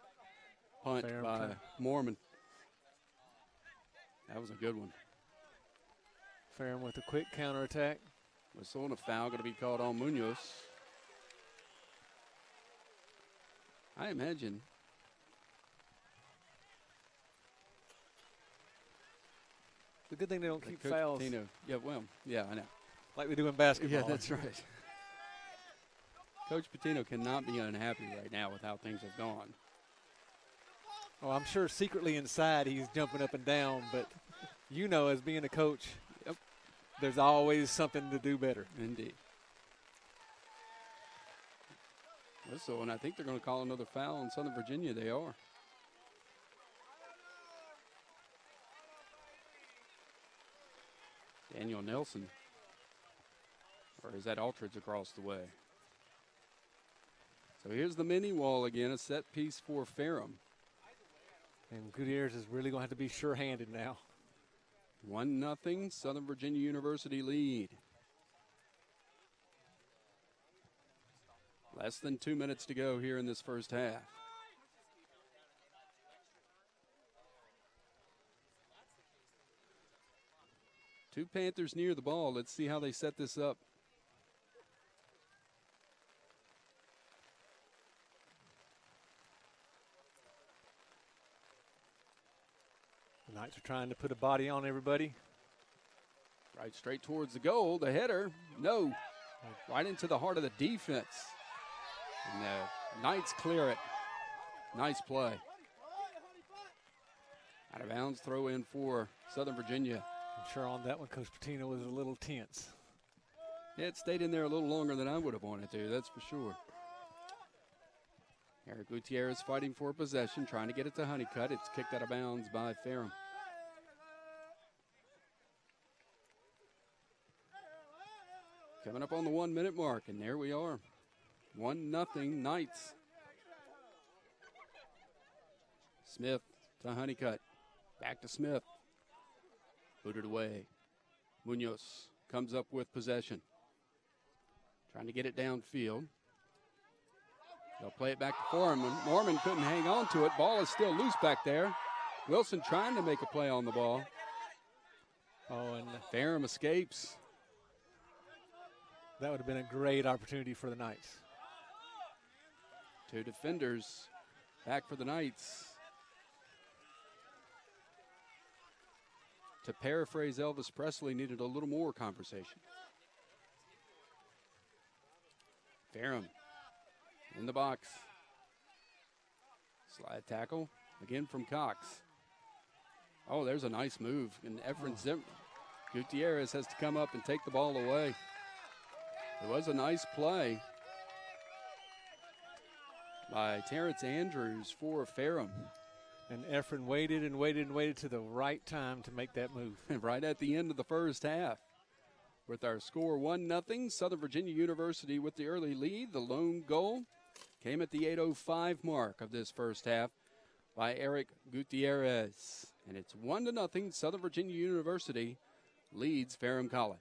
Punt by Mormon. That was a good one. Ferrum with a quick counterattack. Whistle and a foul going to be called on Munoz. I imagine a good thing they don't keep Coach fouls Patino. Yeah, well, yeah, I know. like we do in basketball. Yeah, that's right. Coach Patino cannot be unhappy right now with how things have gone. Oh, I'm sure secretly inside he's jumping up and down, but you know, as being a coach, Yep. there's always something to do better. Indeed. So, and I think they're going to call another foul in Southern Virginia. They are. Daniel Nelson. Or is that Aldridge across the way? So here's the mini wall again, a set piece for Ferrum. And Gutierrez is really going to have to be sure-handed now. 1-0 Southern Virginia University lead. Less than 2 minutes to go here in this first half. Two Panthers near the ball. Let's see how they set this up. The Knights are trying to put a body on everybody. Right straight towards the goal. The header, no. Right into the heart of the defense. And the Knights clear it. Nice play. Out of bounds, throw in for Southern Virginia. I'm sure on that one, Coach Patino was a little tense. Yeah, it stayed in there a little longer than I would have wanted to, that's for sure. Eric Gutierrez fighting for possession, trying to get it to Honeycutt. It's kicked out of bounds by Ferrum. Coming up on the 1 minute mark, and there we are. 1-0 Knights. Smith to Honeycutt. Back to Smith. Booted away. Munoz comes up with possession. Trying to get it downfield. They'll play it back to Foreman. Mormon couldn't hang on to it. Ball is still loose back there. Wilson trying to make a play on the ball. Oh, and Ferrum escapes. that would have been a great opportunity for the Knights. Two defenders back for the Knights. To paraphrase Elvis Presley, needed a little more conversation. Ferrum in the box. Slide tackle again from Cox. Oh, there's a nice move. And Efren Gutierrez has to come up and take the ball away. It was a nice play by Terrence Andrews for Ferrum. And Efren waited and waited and waited to the right time to make that move. Right at the end of the first half. With our score 1-0, Southern Virginia University with the early lead. The lone goal came at the 8:05 mark of this first half by Eric Gutierrez. And it's 1-0, Southern Virginia University leads Ferrum College.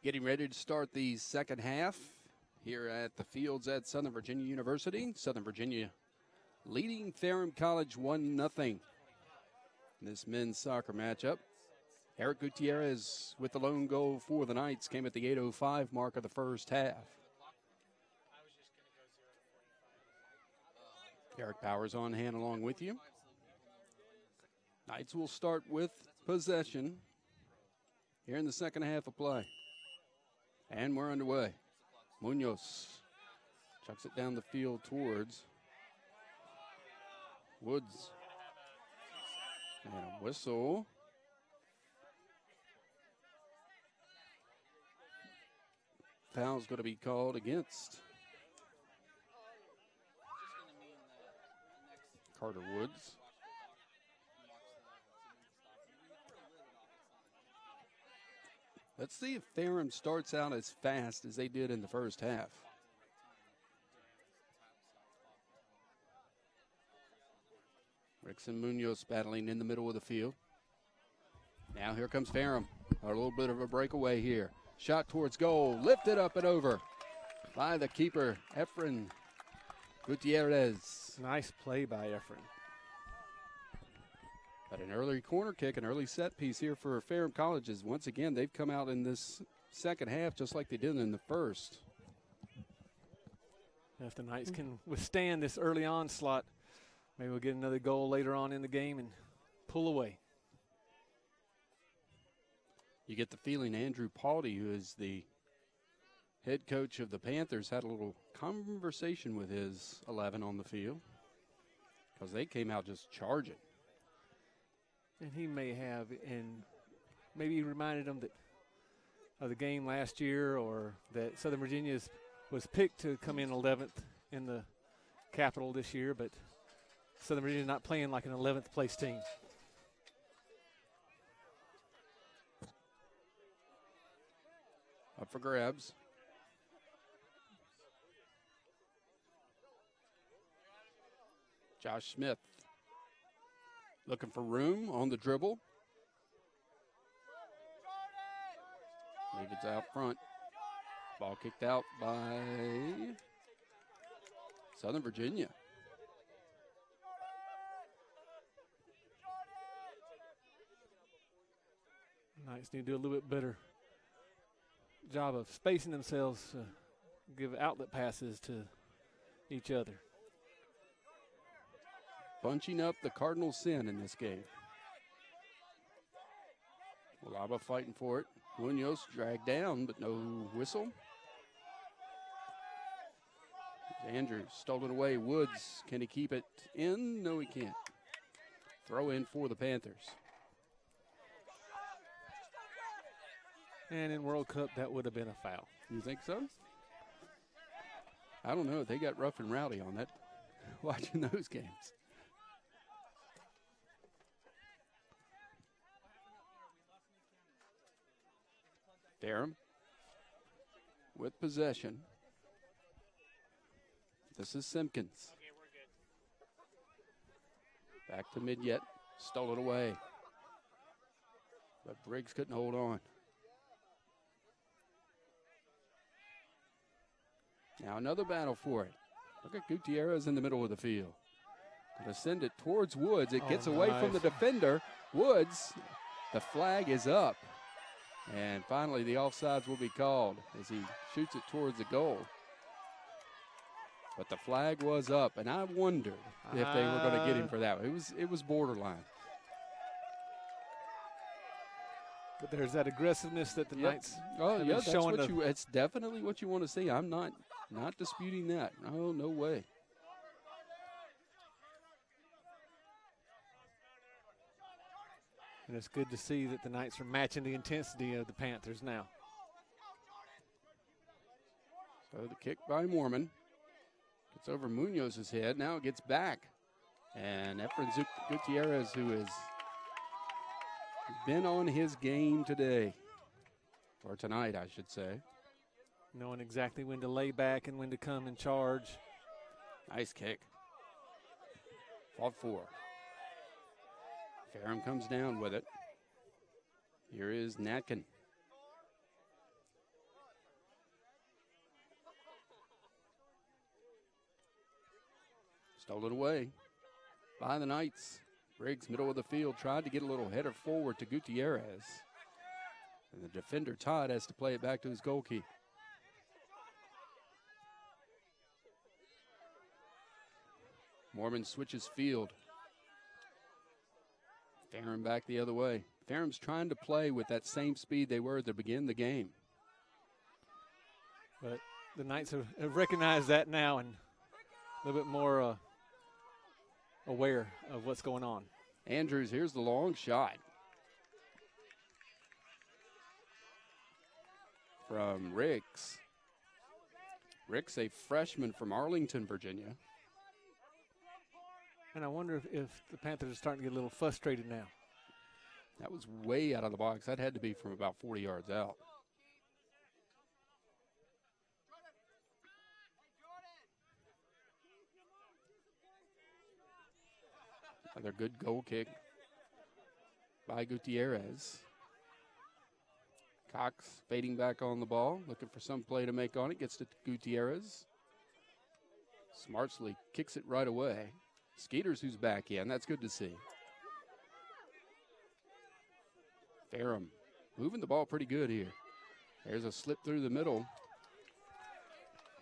Getting ready to start the second half here at the fields at Southern Virginia University. Southern Virginia leading Ferrum College 1-0. This men's soccer matchup. Eric Gutierrez with the lone goal for the Knights came at the 8:05 mark of the first half. Eric Powers on hand along with you. Knights will start with possession here in the second half of play. And we're underway. Munoz chucks it down the field towards Woods. And a whistle. Foul's going to be called against Carter Woods. Let's see if Ferrum starts out as fast as they did in the first half. Ricks and Munoz battling in the middle of the field. Now here comes Ferrum. A little bit of a breakaway here. Shot towards goal. Lifted up and over by the keeper, Efren Gutierrez. Nice play by Efren. But an early corner kick, an early set piece here for Ferrum Colleges. Once again, they've come out in this second half just like they did in the first. If the Knights can withstand this early onslaught, maybe we'll get another goal later on in the game and pull away. You get the feeling Andrew Paldy, who is the head coach of the Panthers, had a little conversation with his 11 on the field because they came out just charging. And he may have, and maybe he reminded them that of the game last year, or that Southern Virginia was picked to come in 11th in the Capital this year, but Southern Virginia not playing like an 11th place team. Up for grabs. Josh Smith looking for room on the dribble. Leave it out front. Ball kicked out by Southern Virginia. Knights need to do a little bit better job of spacing themselves, give outlet passes to each other. Bunching up the cardinal sin in this game. Walaba fighting for it. Munoz dragged down, but no whistle. Andrews stole it away. Woods, can he keep it in? No, he can't. Throw in for the Panthers. And in World Cup, that would have been a foul. You think so? I don't know. They got rough and rowdy on that, watching those games. Ferrum with possession. This is Simpkins. Back to mid-yet. Stole it away. But Briggs couldn't hold on. Now another battle for it. Look at Gutierrez in the middle of the field. Going to send it towards Woods. It gets away from the defender. Woods, the flag is up. And finally the offsides will be called as he shoots it towards the goal. But the flag was up, and I wondered if they were going to get him for that. It was borderline. But there's that aggressiveness that the Knights have been showing. It's definitely what you want to see. I'm not disputing that. No way. And it's good to see that the Knights are matching the intensity of the Panthers now. So the kick by Mormon. Gets over Munoz's head. Now it gets back. And Efren Gutierrez, who has been on his game today. Or tonight, I should say. Knowing exactly when to lay back and when to come and charge. Nice kick. Fought for. Ferrum comes down with it. Here is Natkin. Stolen away by the Knights. Briggs, middle of the field, tried to get a little header forward to Gutierrez. And the defender, Todd, has to play it back to his goalkeeper. Mormon switches field. Ferrum back the other way. Ferrum's trying to play with that same speed they were to begin the game. But the Knights have recognized that now and a little bit more aware of what's going on. Andrews, here's the long shot from Ricks. Ricks, a freshman from Arlington, Virginia. And I wonder if the Panthers are starting to get a little frustrated now. That was way out of the box. That had to be from about 40 yards out. Another good goal kick by Gutierrez. Cox fading back on the ball, looking for some play to make on it. Gets to Gutierrez. Smartly kicks it right away. Skeeters who's back in. That's good to see. Ferrum moving the ball pretty good here. There's a slip through the middle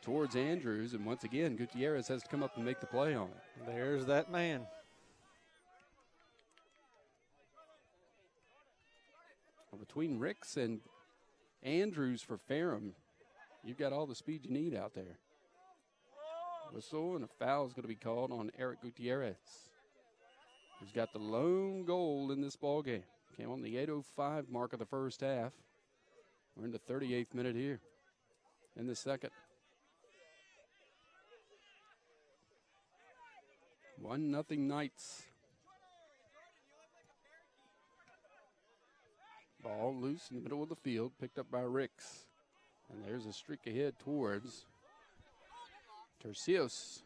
towards Andrews, and once again, Gutierrez has to come up and make the play on it. There's that man. Between Ricks and Andrews for Ferrum, you've got all the speed you need out there. Whistle, and a foul is going to be called on Eric Gutierrez, who's got the lone goal in this ball game. Came on the 8:05 mark of the first half. We're in the 38th minute here in the second. 1-0 Knights. Ball loose in the middle of the field, picked up by Ricks. And there's a streak ahead towards Tercios.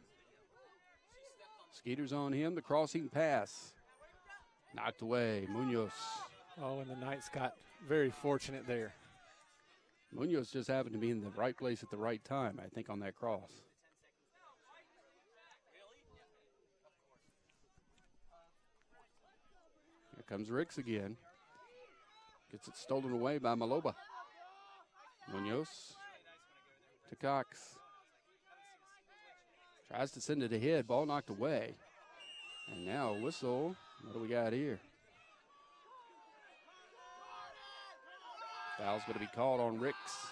Skeeters on him, the crossing pass. Knocked away, Munoz. Oh, and the Knights got very fortunate there. Munoz just happened to be in the right place at the right time, I think, on that cross. Here comes Ricks again. Gets it stolen away by Maloba. Munoz to Cox. Tries to send it ahead. Ball knocked away. And now a whistle. What do we got here? Foul's going to be called on Ricks.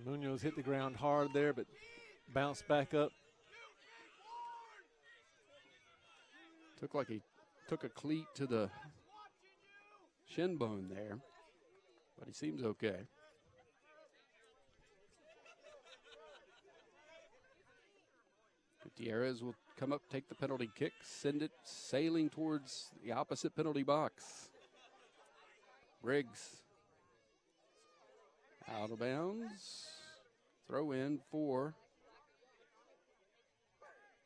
Munoz hit the ground hard there, but bounced back up. Looked like he took a cleat to the shin bone there, but he seems okay. Gutierrez will come up, take the penalty kick, send it sailing towards the opposite penalty box. Briggs out of bounds. Throw in for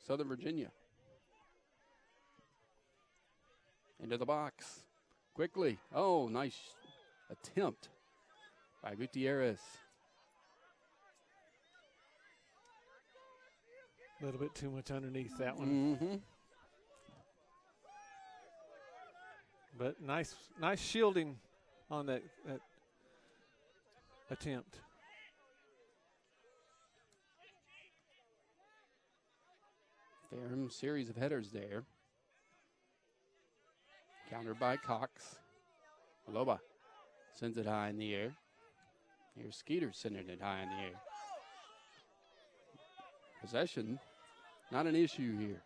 Southern Virginia. Into the box. Quickly. Oh, nice attempt by Gutierrez. A little bit too much underneath that one. Mm-hmm. But nice shielding on that attempt. Ferrum series of headers there. Countered by Cox. Maloba sends it high in the air. Here's Skeeter sending it high in the air. Possession, not an issue here.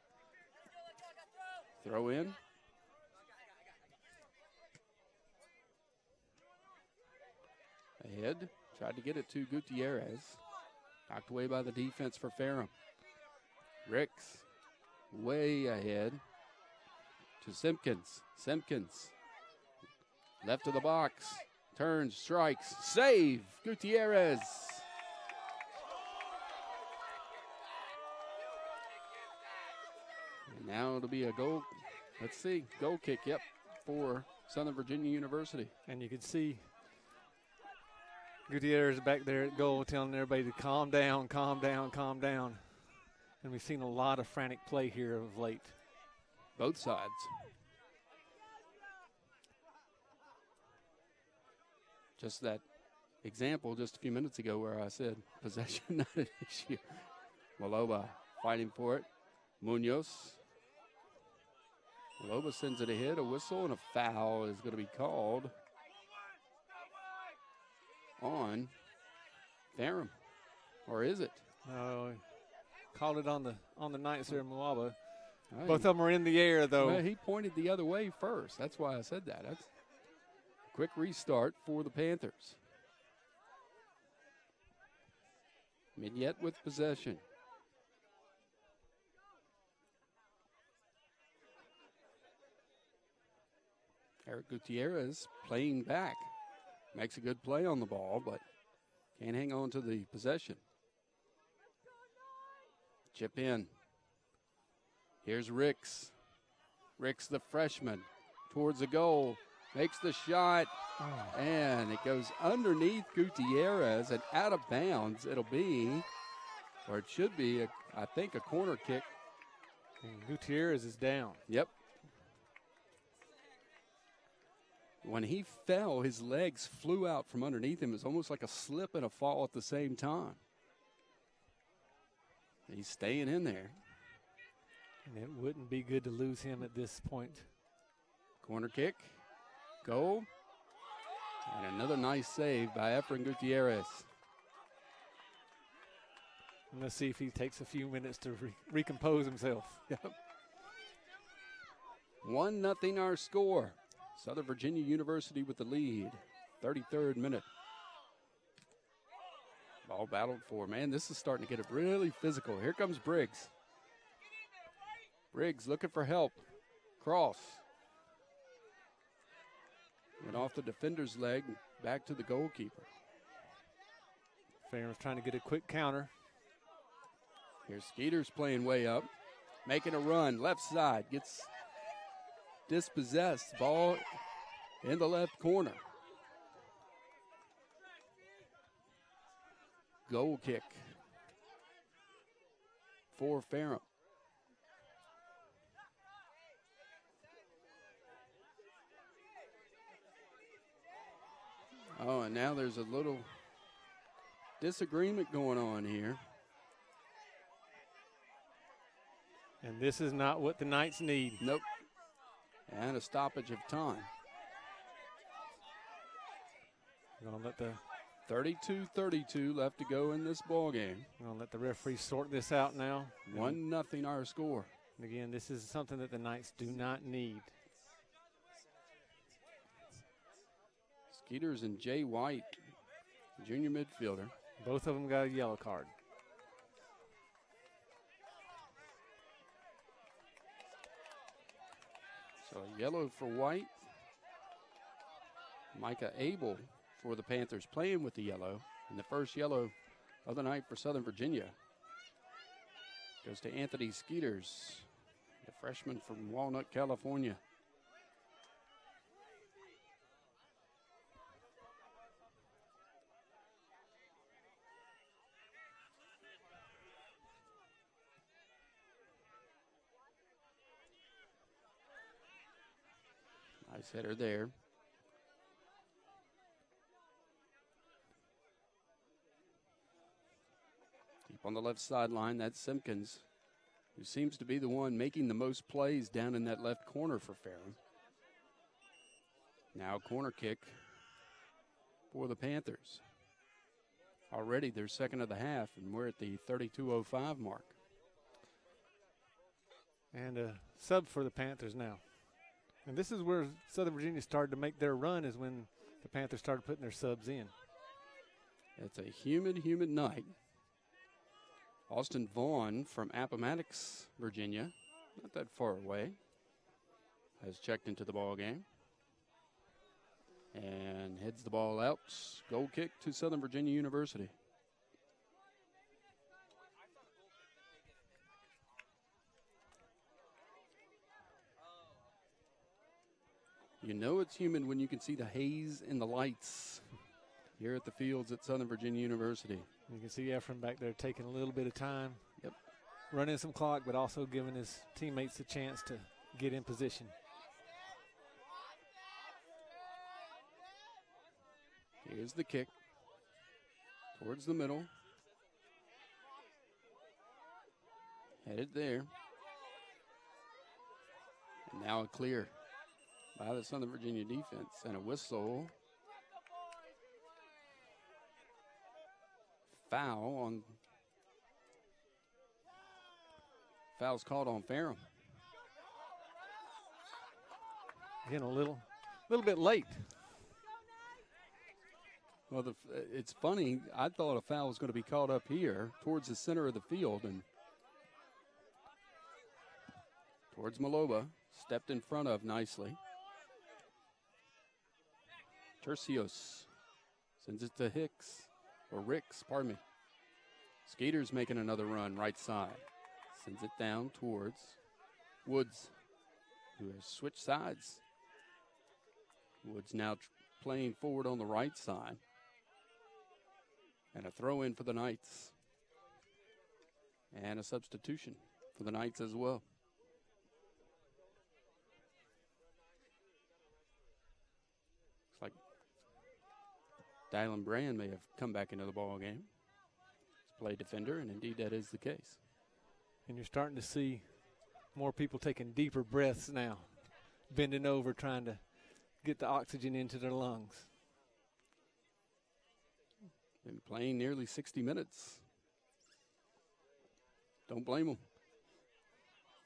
Throw in. Ahead, tried to get it to Gutierrez. Knocked away by the defense for Ferrum. Ricks, way ahead to Simpkins. Simpkins, left of the box, turns, strikes, save, Gutierrez. And now it'll be a goal, let's see, goal kick, yep, for Southern Virginia University. And you can see Gutierrez back there at goal telling everybody to calm down, calm down, calm down. And we've seen a lot of frantic play here of late. Both sides. Just that example just a few minutes ago where I said possession not an issue. Maloba fighting for it. Munoz. Maloba sends it ahead. A whistle and a foul is going to be called on Ferrum. Or is it? No, called it on the Knights there, Mwaba. Right. Both of them are in the air, though. Well, he pointed the other way first. That's why I said that. That's a quick restart for the Panthers. Mignette with possession. Eric Gutierrez playing back. Makes a good play on the ball, but can't hang on to the possession. Chip in. Here's Ricks. Ricks, the freshman, towards the goal. Makes the shot, and it goes underneath Gutierrez and out of bounds. It'll be, or it should be, I think, a corner kick. And Gutierrez is down. Yep. When he fell, his legs flew out from underneath him. It was almost like a slip and a fall at the same time. He's staying in there. And it wouldn't be good to lose him at this point. Corner kick, goal, and another nice save by Efren Gutierrez. And let's see if he takes a few minutes to recompose himself. Yep. 1-0 our score. Southern Virginia University with the lead. 33rd minute. Ball battled for. Man, this is starting to get really physical. Here comes Briggs. Briggs looking for help. Cross. Went off the defender's leg, back to the goalkeeper. Ferrum's trying to get a quick counter. Here's Skeeters playing way up. Making a run, left side. Gets dispossessed. Ball in the left corner. Goal kick for Ferrum. Oh, and now there's a little disagreement going on here. And this is not what the Knights need. Nope. And a stoppage of time. We're going to let the 32-32 left to go in this ball game. we're going to let the referee sort this out now. 1-0 our score. And again, this is something that the Knights do not need. Skeeters and Jay White, junior midfielder. Both of them got a yellow card. So a yellow for White. Micah Abel for the Panthers playing with the yellow. And the first yellow of the night for Southern Virginia goes to Anthony Skeeters, the freshman from Walnut, California. Nice header there. Deep on the left sideline, that's Simpkins, who seems to be the one making the most plays down in that left corner for Ferrum. Now corner kick for the Panthers. Already their second of the half, and we're at the 32:05 mark. And a sub for the Panthers now. And this is where Southern Virginia started to make their run, is when the Panthers started putting their subs in. It's a humid night. Austin Vaughn from Appomattox, Virginia, not that far away, has checked into the ball game and heads the ball out. Goal kick to Southern Virginia University. You know it's humid when you can see the haze in the lights. here at the fields at Southern Virginia University. You can see Ephraim back there taking a little bit of time. Yep. Running some clock, but also giving his teammates a chance to get in position. Here's the kick towards the middle. Headed there. And now a clear by the Southern Virginia defense and a whistle. Foul's called on Ferrum. Again, a little bit late. Well, it's funny. I thought a foul was going to be called up here towards the center of the field, and towards Maloba, stepped in front of nicely. Tercios sends it to Ricks, pardon me. Skeeter's making another run right side. Sends it down towards Woods, who has switched sides. Woods now playing forward on the right side. And a throw in for the Knights. And a substitution for the Knights as well. Looks like Dylan Brand may have come back into the ball game. He's played defender, and indeed that is the case. And you're starting to see more people taking deeper breaths now, bending over, trying to get the oxygen into their lungs. Been playing nearly 60 minutes. Don't blame them.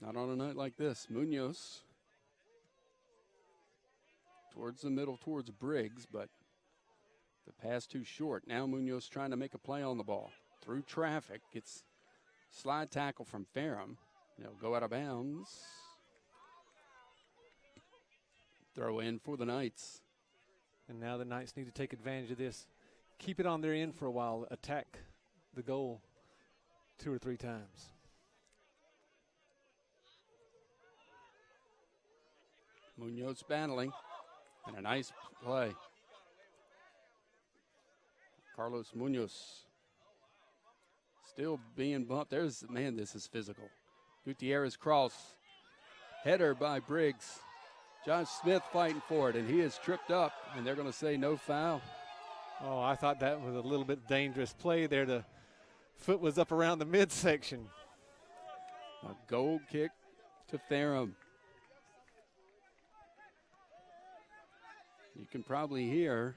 Not on a night like this. Munoz towards the middle, towards Briggs, but the pass too short. Now Munoz trying to make a play on the ball. Through traffic, gets slide tackle from Ferrum. They'll go out of bounds. Throw in for the Knights. And now the Knights need to take advantage of this. Keep it on their end for a while. Attack the goal 2 or 3 times. Munoz battling. And a nice play. Carlos Munoz still being bumped. This is physical. Gutierrez cross. Header by Briggs. Josh Smith fighting for it, and he is tripped up, and they're going to say no foul. Oh, I thought that was a little bit dangerous play there. The foot was up around the midsection. A goal kick to Ferrum. You can probably hear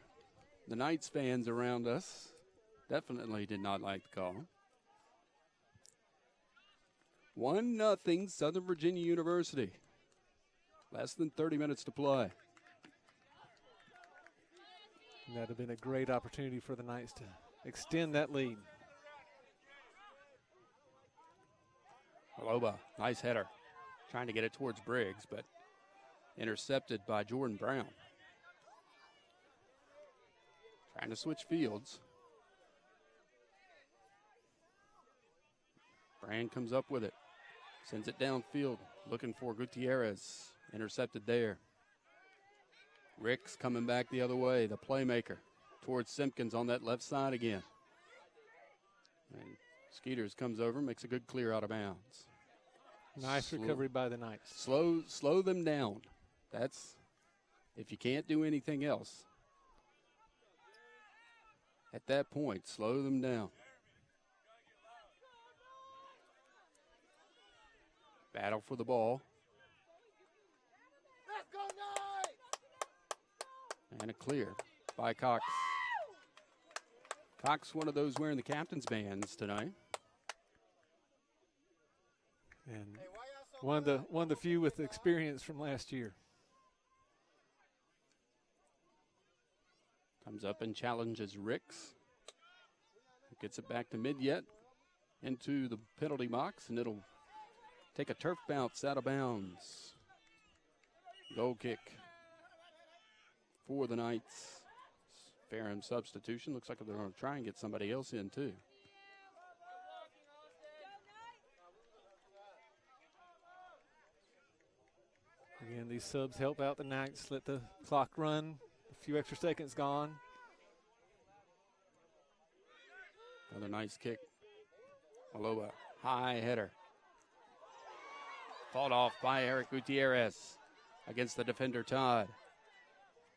the Knights fans around us definitely did not like the call. 1-0 Southern Virginia University. Less than 30 minutes to play. That would have been a great opportunity for the Knights to extend that lead. Maloba, nice header. Trying to get it towards Briggs, but intercepted by Jordan Brown. Trying to switch fields. Brand comes up with it. Sends it downfield, looking for Gutierrez. Intercepted there. Ricks coming back the other way, the playmaker, towards Simpkins on that left side again. And Skeeters comes over, makes a good clear out of bounds. Nice recovery by the Knights. Slow them down. That's, if you can't do anything else, at that point, slow them down. Battle for the ball. And a clear by Cox. Cox, one of those wearing the captain's bands tonight. And one of the few with experience from last year. Comes up and challenges Ricks. Gets it back to mid-yet into the penalty box, and it'll take a turf bounce out of bounds. Goal kick for the Knights. Ferrum substitution. Looks like they're going to try and get somebody else in, too. Again, these subs help out the Knights. Let the clock run. A few extra seconds gone. Another nice kick. Maloba, high header. Fought off by Eric Gutierrez against the defender, Todd.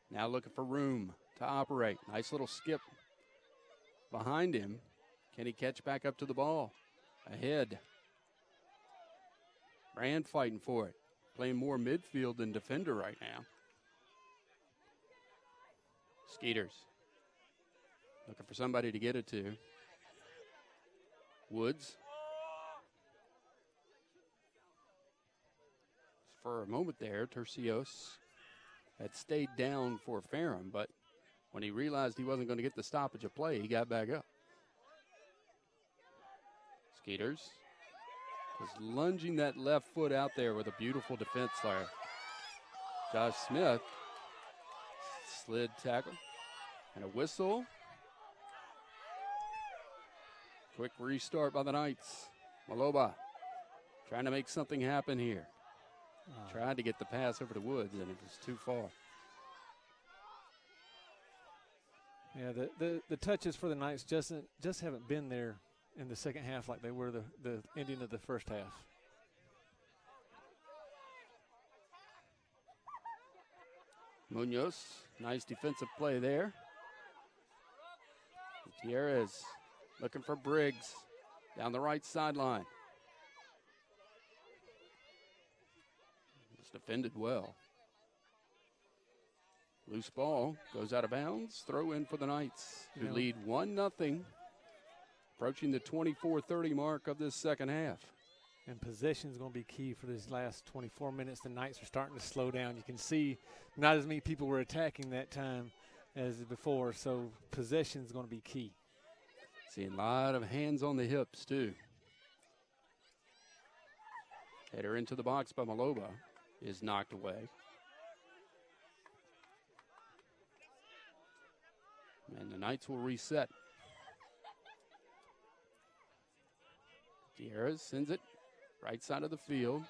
Now looking for room to operate. Nice little skip behind him. Can he catch back up to the ball? Ahead. Brand fighting for it. Playing more midfield than defender right now. Skeeters. Looking for somebody to get it to. Woods. For a moment there, Tercios had stayed down for Ferrum, but when he realized he wasn't going to get the stoppage of play, he got back up. Skeeters just lunging that left foot out there with a beautiful defense there. Josh Smith slid tackle and a whistle. Quick restart by the Knights. Maloba trying to make something happen here. Tried to get the pass over to Woods, and it was too far. Yeah, the touches for the Knights just haven't been there in the second half like they were the ending of the first half. Munoz, nice defensive play there. Gutierrez looking for Briggs down the right sideline. It's defended well. Loose ball goes out of bounds. Throw in for the Knights, who lead 1-0, approaching the 24-30 mark of this second half. And possession is going to be key for these last 24 minutes. The Knights are starting to slow down. You can see not as many people were attacking that time as before, so possession is going to be key. Seeing a lot of hands on the hips, too. Header into the box by Maloba is knocked away. And the Knights will reset. Gutierrez sends it right side of the field.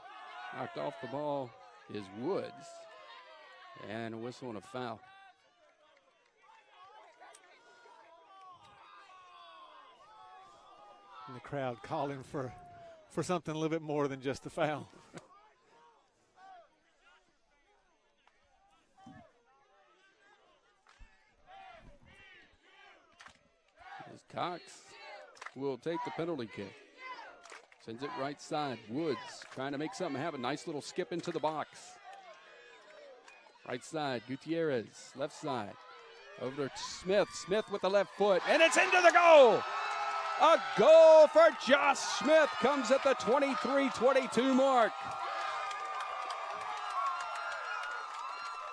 Knocked off the ball is Woods. And a whistle and a foul. And the crowd calling for something a little bit more than just the foul. As Cox will take the penalty kick. Sends it right side. Woods trying to make something happen. Nice little skip into the box. Right side, Gutierrez. Left side. Over to Smith. Smith with the left foot. And it's into the goal! A goal for Josh Smith comes at the 23-22 mark.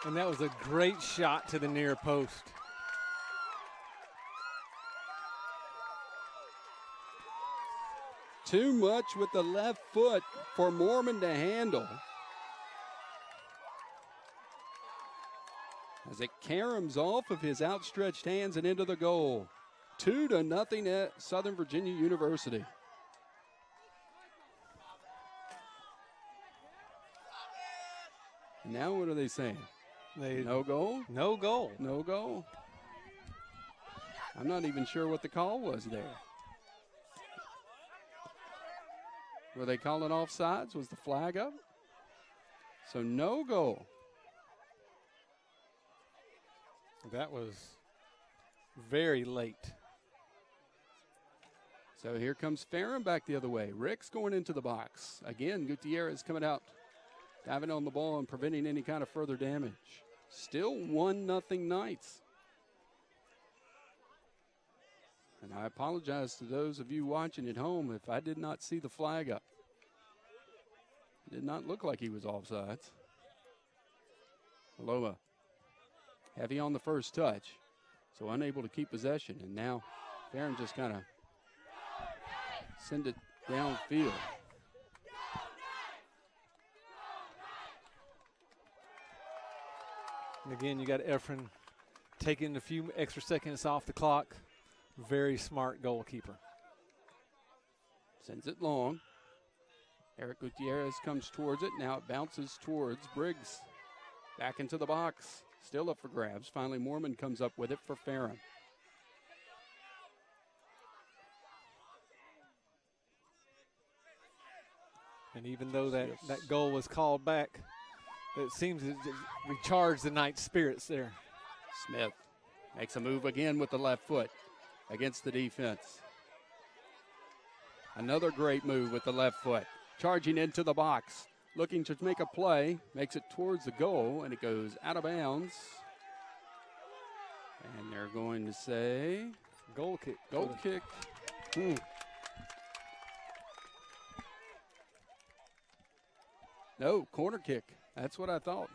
And that was a great shot to the near post. Too much with the left foot for Mormon to handle. As it caroms off of his outstretched hands and into the goal. 2-0 at Southern Virginia University. Now what are they saying? No goal? No goal. No goal. I'm not even sure what the call was there. Were they calling offsides? Was the flag up? So no goal. That was very late. So here comes Ferrum back the other way. Rick's going into the box. Again, Gutierrez coming out, diving on the ball and preventing any kind of further damage. Still 1-0 Knights. And I apologize to those of you watching at home if I did not see the flag up. It did not look like he was offsides. Maloba, heavy on the first touch, so unable to keep possession. And now Ferrum just kind of send it downfield. And again, you got Efren taking a few extra seconds off the clock. Very smart goalkeeper. Sends it long. Eric Gutierrez comes towards it. Now it bounces towards Briggs. Back into the box. Still up for grabs. Finally, Mormon comes up with it for Ferrum. And even though that goal was called back, it seems to recharge the Knights' spirits there. Smith makes a move again with the left foot against the defense. Another great move with the left foot. Charging into the box. Looking to make a play. Makes it towards the goal, and it goes out of bounds. And they're going to say goal kick. Goal kick. No, corner kick. That's what I thought.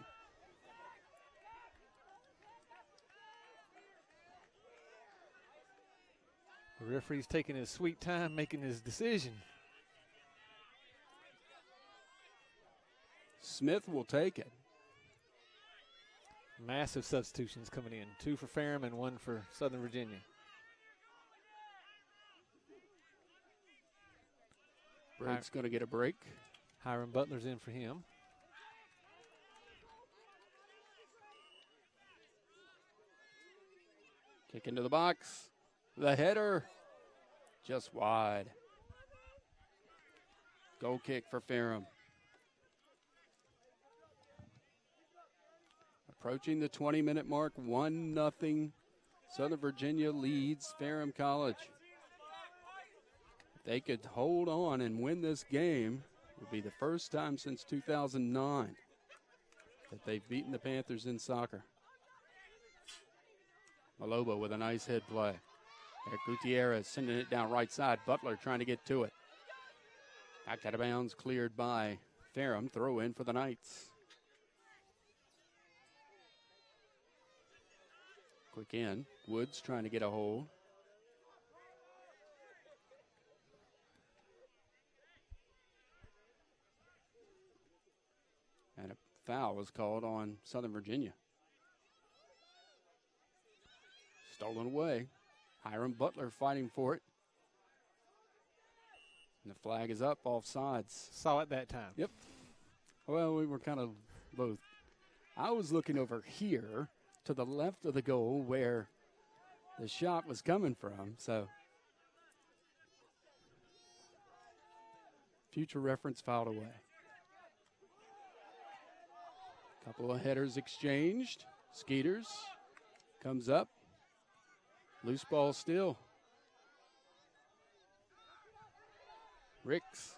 The referee's taking his sweet time making his decision. Smith will take it. Massive substitutions coming in. 2 for Ferrum and 1 for Southern Virginia. Break's going to get a break. Hiram Butler's in for him. Kick into the box. The header just wide. Goal kick for Ferrum. Approaching the 20-minute mark, 1-0. Southern Virginia leads Ferrum College. If they could hold on and win this game, it would be the first time since 2009 that they've beaten the Panthers in soccer. Maloba with a nice head play. Eric Gutierrez sending it down right side. Butler trying to get to it. Back out of bounds, cleared by Ferrum. Throw in for the Knights. Quick in. Woods trying to get a hold. And a foul was called on Southern Virginia. Stolen away. Hiram Butler fighting for it. And the flag is up, offsides. Saw it that time. Yep. Well, we were kind of both. I was looking over here to the left of the goal where the shot was coming from, so future reference fouled away. Couple of headers exchanged. Skeeters comes up. Loose ball still. Ricks.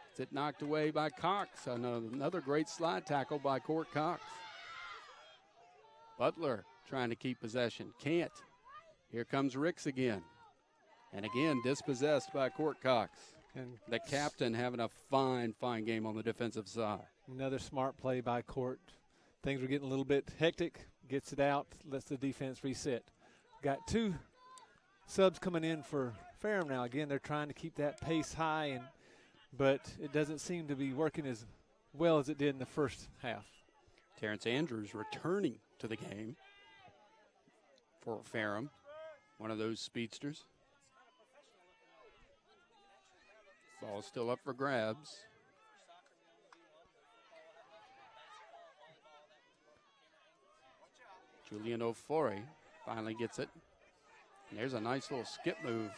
Gets it knocked away by Cox. Another great slide tackle by Court Cox. Butler trying to keep possession. Can't. Here comes Ricks again. And again, dispossessed by Court Cox. And the captain having a fine game on the defensive side. Another smart play by Court. Things were getting a little bit hectic. Gets it out, lets the defense reset. Got 2 subs coming in for Ferrum now. Again, they're trying to keep that pace high, but it doesn't seem to be working as well as it did in the first half. Terrence Andrews returning to the game for Ferrum, one of those speedsters. Ball still up for grabs. Julian Ofori finally gets it. And there's a nice little skip move,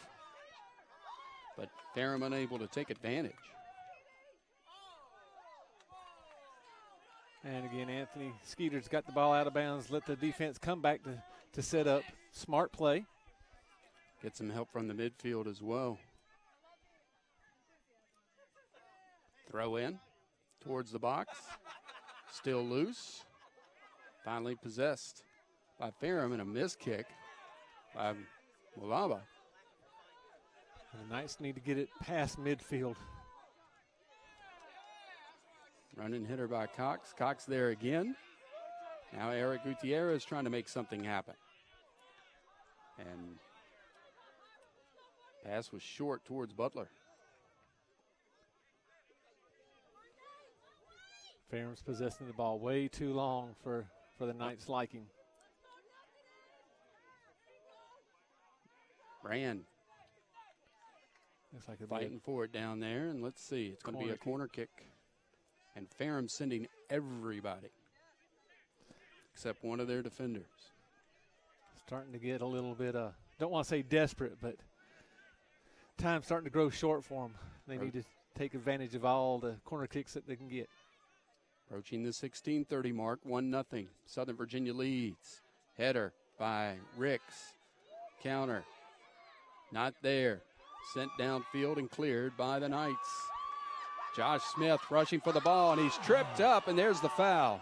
but Ferrum unable to take advantage. And again, Anthony Skeeter's got the ball out of bounds, let the defense come back to set up. Smart play. Get some help from the midfield as well. Throw in towards the box. Still loose. Finally possessed by Ferrum, and a missed kick by Mulaba. The Knights need to get it past midfield. Running hitter by Cox. Cox there again. Now Eric Gutierrez trying to make something happen. And pass was short towards Butler. Ferrum's possessing the ball way too long for the Knights' liking. Brand looks like fighting for it down there, and let's see. It's going to be a corner kick. And Ferrum sending everybody except one of their defenders. Starting to get a little bit, don't want to say desperate, but time's starting to grow short for them. They need to take advantage of all the corner kicks that they can get. Approaching the 16:30 mark, 1-0. Southern Virginia leads. Header by Ricks. Counter. Not there. Sent downfield and cleared by the Knights. Josh Smith rushing for the ball, and he's tripped up, and there's the foul.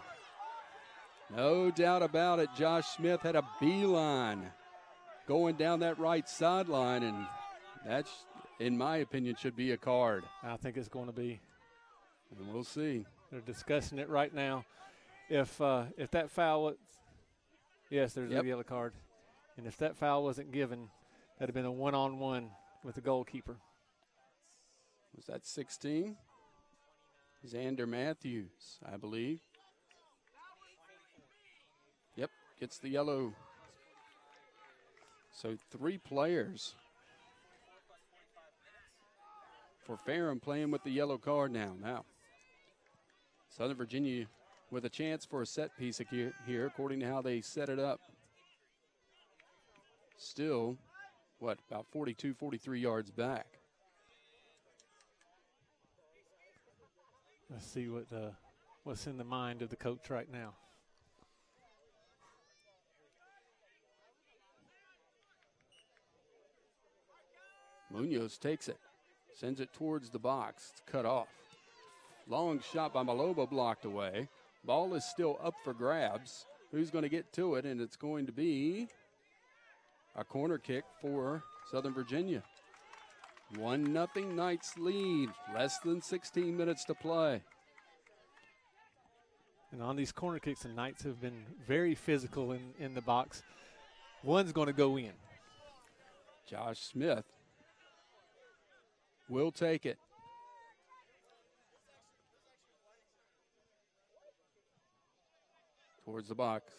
No doubt about it, Josh Smith had a beeline going down that right sideline, and that's, in my opinion, should be a card. I think it's going to be. And we'll see. They're discussing it right now. If that foul was, yes, there's a yellow card. And if that foul wasn't given, that'd have been a one-on-one with the goalkeeper. Was that 16? Xander Matthews, I believe. Yep, gets the yellow. So 3 players for Ferrum playing with the yellow card now. Southern Virginia with a chance for a set piece here, according to how they set it up. Still, about 42, 43 yards back. Let's see what's in the mind of the coach right now. Munoz takes it, sends it towards the box. It's cut off. Long shot by Maloba, blocked away. Ball is still up for grabs. Who's going to get to it? And it's going to be a corner kick for Southern Virginia. 1-0 Knights lead. Less than 16 minutes to play. And on these corner kicks, the Knights have been very physical in the box. One's going to go in. Josh Smith will take it. Towards the box.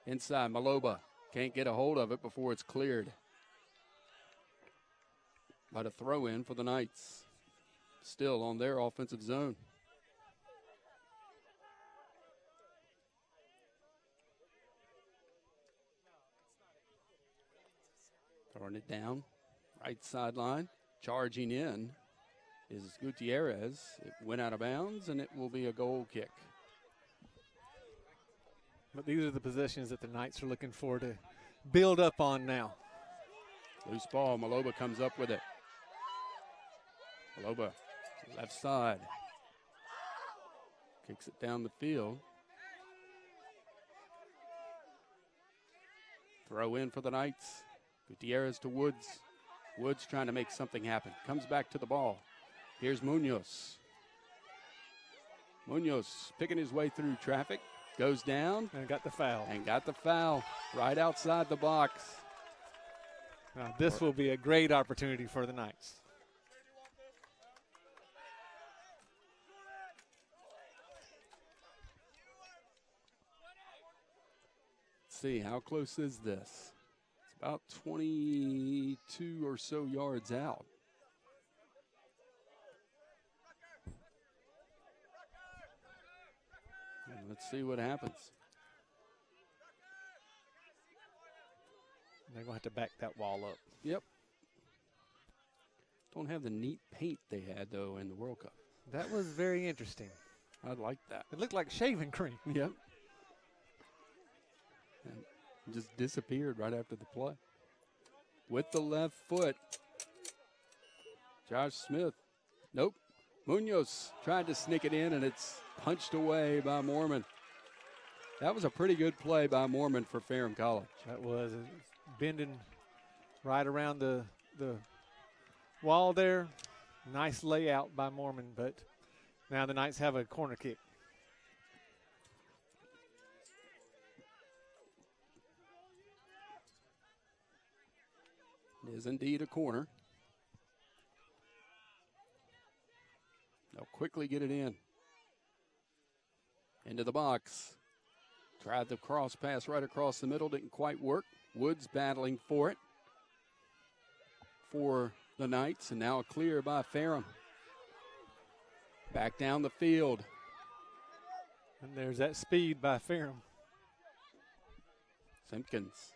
Inside, Maloba can't get a hold of it before it's cleared. But a throw in for the Knights. Still on their offensive zone. Throwing it down. Right sideline. Charging in is Gutierrez. It went out of bounds, and it will be a goal kick. But these are the possessions that the Knights are looking for to build up on now. Loose ball. Maloba comes up with it. Maloba, left side. Kicks it down the field. Throw in for the Knights. Gutierrez to Woods. Woods trying to make something happen. Comes back to the ball. Here's Munoz. Munoz picking his way through traffic. Goes down. And got the foul. And got the foul right outside the box. Now, this will be a great opportunity for the Knights. Let's see, how close is this? It's about 22 or so yards out. And let's see what happens. They're going to have to back that wall up. Yep. Don't have the neat paint they had, though, in the World Cup. That was very interesting. I like that. It looked like shaving cream. Yep. And just disappeared right after the play. With the left foot. Josh Smith. Nope. Munoz tried to sneak it in, and it's punched away by Mormon. That was a pretty good play by Mormon for Ferrum College. That was bending right around the wall there. Nice layout by Mormon, but now the Knights have a corner kick. It is indeed a corner. They'll quickly get it in. Into the box. Tried the cross pass right across the middle. Didn't quite work. Woods battling for it. For the Knights. And now a clear by Ferrum. Back down the field. And there's that speed by Ferrum. Simpkins.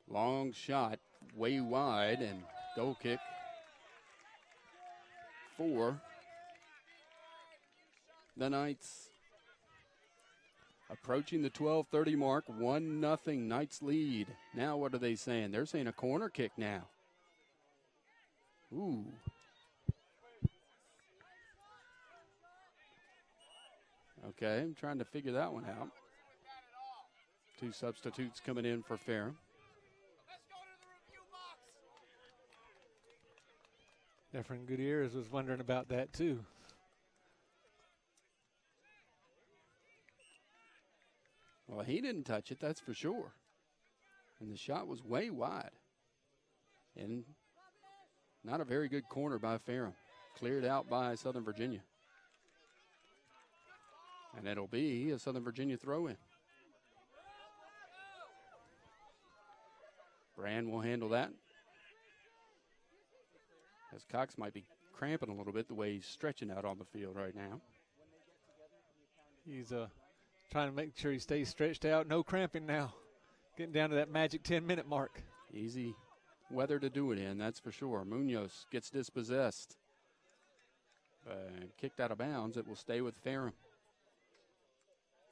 Long shot. Way wide. And goal kick for the Knights. Approaching the 12:30 mark, 1-0 Knights lead. Now what are they saying? They're saying a corner kick now. Ooh. Okay, I'm trying to figure that one out. 2 substitutes coming in for Ferrum. Efren Gutierrez was wondering about that too. Well, he didn't touch it, that's for sure. And the shot was way wide. And not a very good corner by Ferrum. Cleared out by Southern Virginia. And it'll be a Southern Virginia throw-in. Brand will handle that. As Cox might be cramping a little bit the way he's stretching out on the field right now. He's trying to make sure he stays stretched out. No cramping now. Getting down to that magic 10-minute mark. Easy weather to do it in, that's for sure. Munoz gets dispossessed. Kicked out of bounds. It will stay with Ferrum.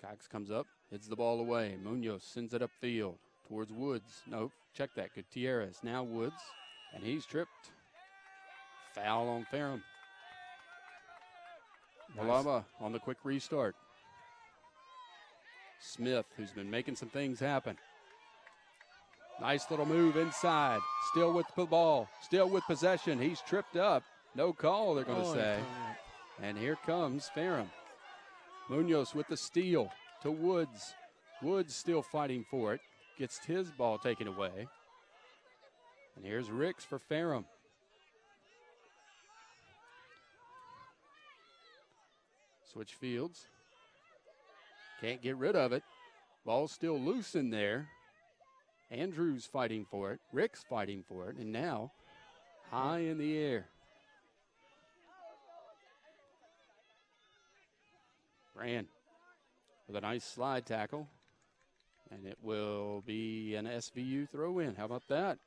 Cox comes up, hits the ball away. Munoz sends it upfield towards Woods. Nope, check that. Gutierrez. Now Woods, and he's tripped. Foul on Ferrum. Malaba on the quick restart. Smith, who's been making some things happen. Nice little move inside. Still with the ball. Still with possession. He's tripped up. No call, they're going to say. And here comes Ferrum. Munoz with the steal to Woods. Woods still fighting for it. Gets his ball taken away. And here's Ricks for Ferrum. Switch fields. Can't get rid of it. Ball's still loose in there. Andrews fighting for it. Ricks fighting for it. And now high in the air. Brand with a nice slide tackle. And it will be an SVU throw-in. How about that?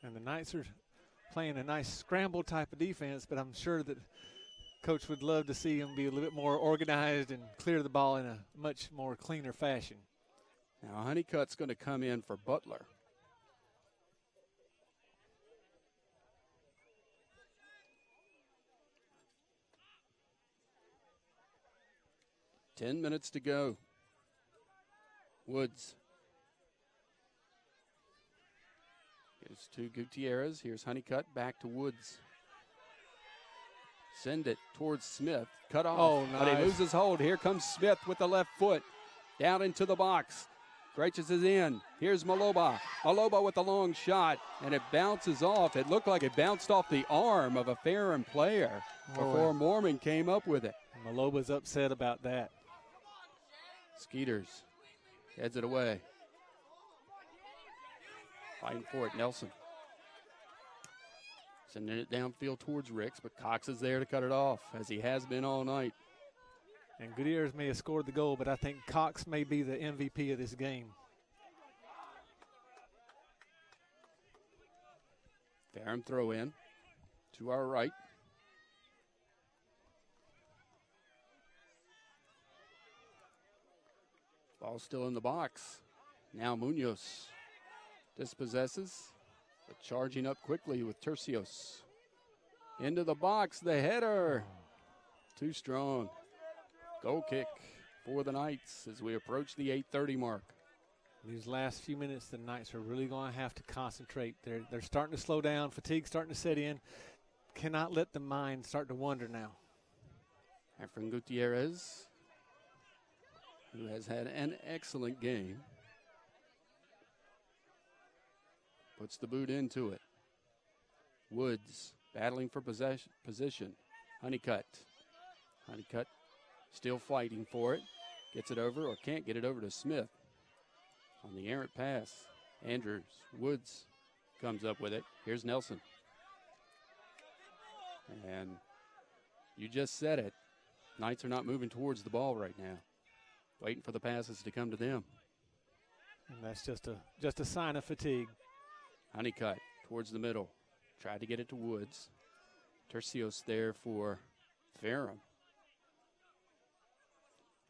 And the Knights are playing a nice scramble type of defense, but I'm sure that Coach would love to see him be a little bit more organized and clear the ball in a much more cleaner fashion. Now Honeycutt's going to come in for Butler. Ten minutes to go. Woods. Goes to Gutierrez. Here's Honeycutt back to Woods. Send it towards Smith. Cut off. Oh, nice. But he loses hold. Here comes Smith with the left foot. Down into the box. Greiches is in. Here's Maloba. Maloba with a long shot. And it bounces off. It looked like it bounced off the arm of a Ferrum player before Mormon came up with it. Maloba's upset about that. Skeeters heads it away. Fighting for it, Nelson. Sending it downfield towards Ricks, but Cox is there to cut it off, as he has been all night. And Gutierrez may have scored the goal, but I think Cox may be the MVP of this game. Ferrum throw in to our right. Ball still in the box. Now Munoz dispossesses, but charging up quickly with Tercios. Into the box, the header. Too strong. Goal kick for the Knights as we approach the 8:30 mark. These last few minutes, the Knights are really going to have to concentrate. They're starting to slow down. Fatigue starting to set in. Cannot let the mind start to wander now. Efren Gutierrez, who has had an excellent game, puts the boot into it. Woods battling for position. Honeycutt. Honeycutt still fighting for it. Gets it over or can't get it over to Smith. On the errant pass, Andrews. Woods comes up with it. Here's Nelson. And you just said it. Knights are not moving towards the ball right now. Waiting for the passes to come to them. And that's just a sign of fatigue. Honeycutt towards the middle. Tried to get it to Woods. Tercios there for Ferrum.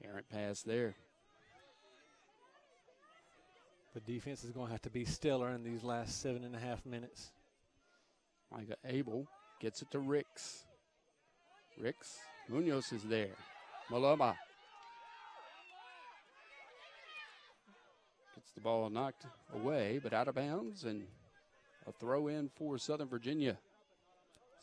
Errant pass there. The defense is going to have to be stellar in these last 7.5 minutes. Micah Abel gets it to Ricks. Ricks. Munoz is there. Malaba gets the ball knocked away, but out of bounds, and a throw in for Southern Virginia.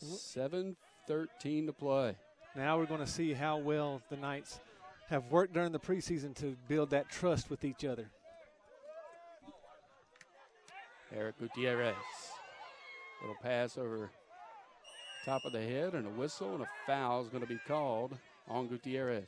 7:13 to play. Now we're going to see how well the Knights have worked during the preseason to build that trust with each other. Eric Gutierrez. Little pass over top of the head, and a whistle, and a foul is going to be called on Gutierrez.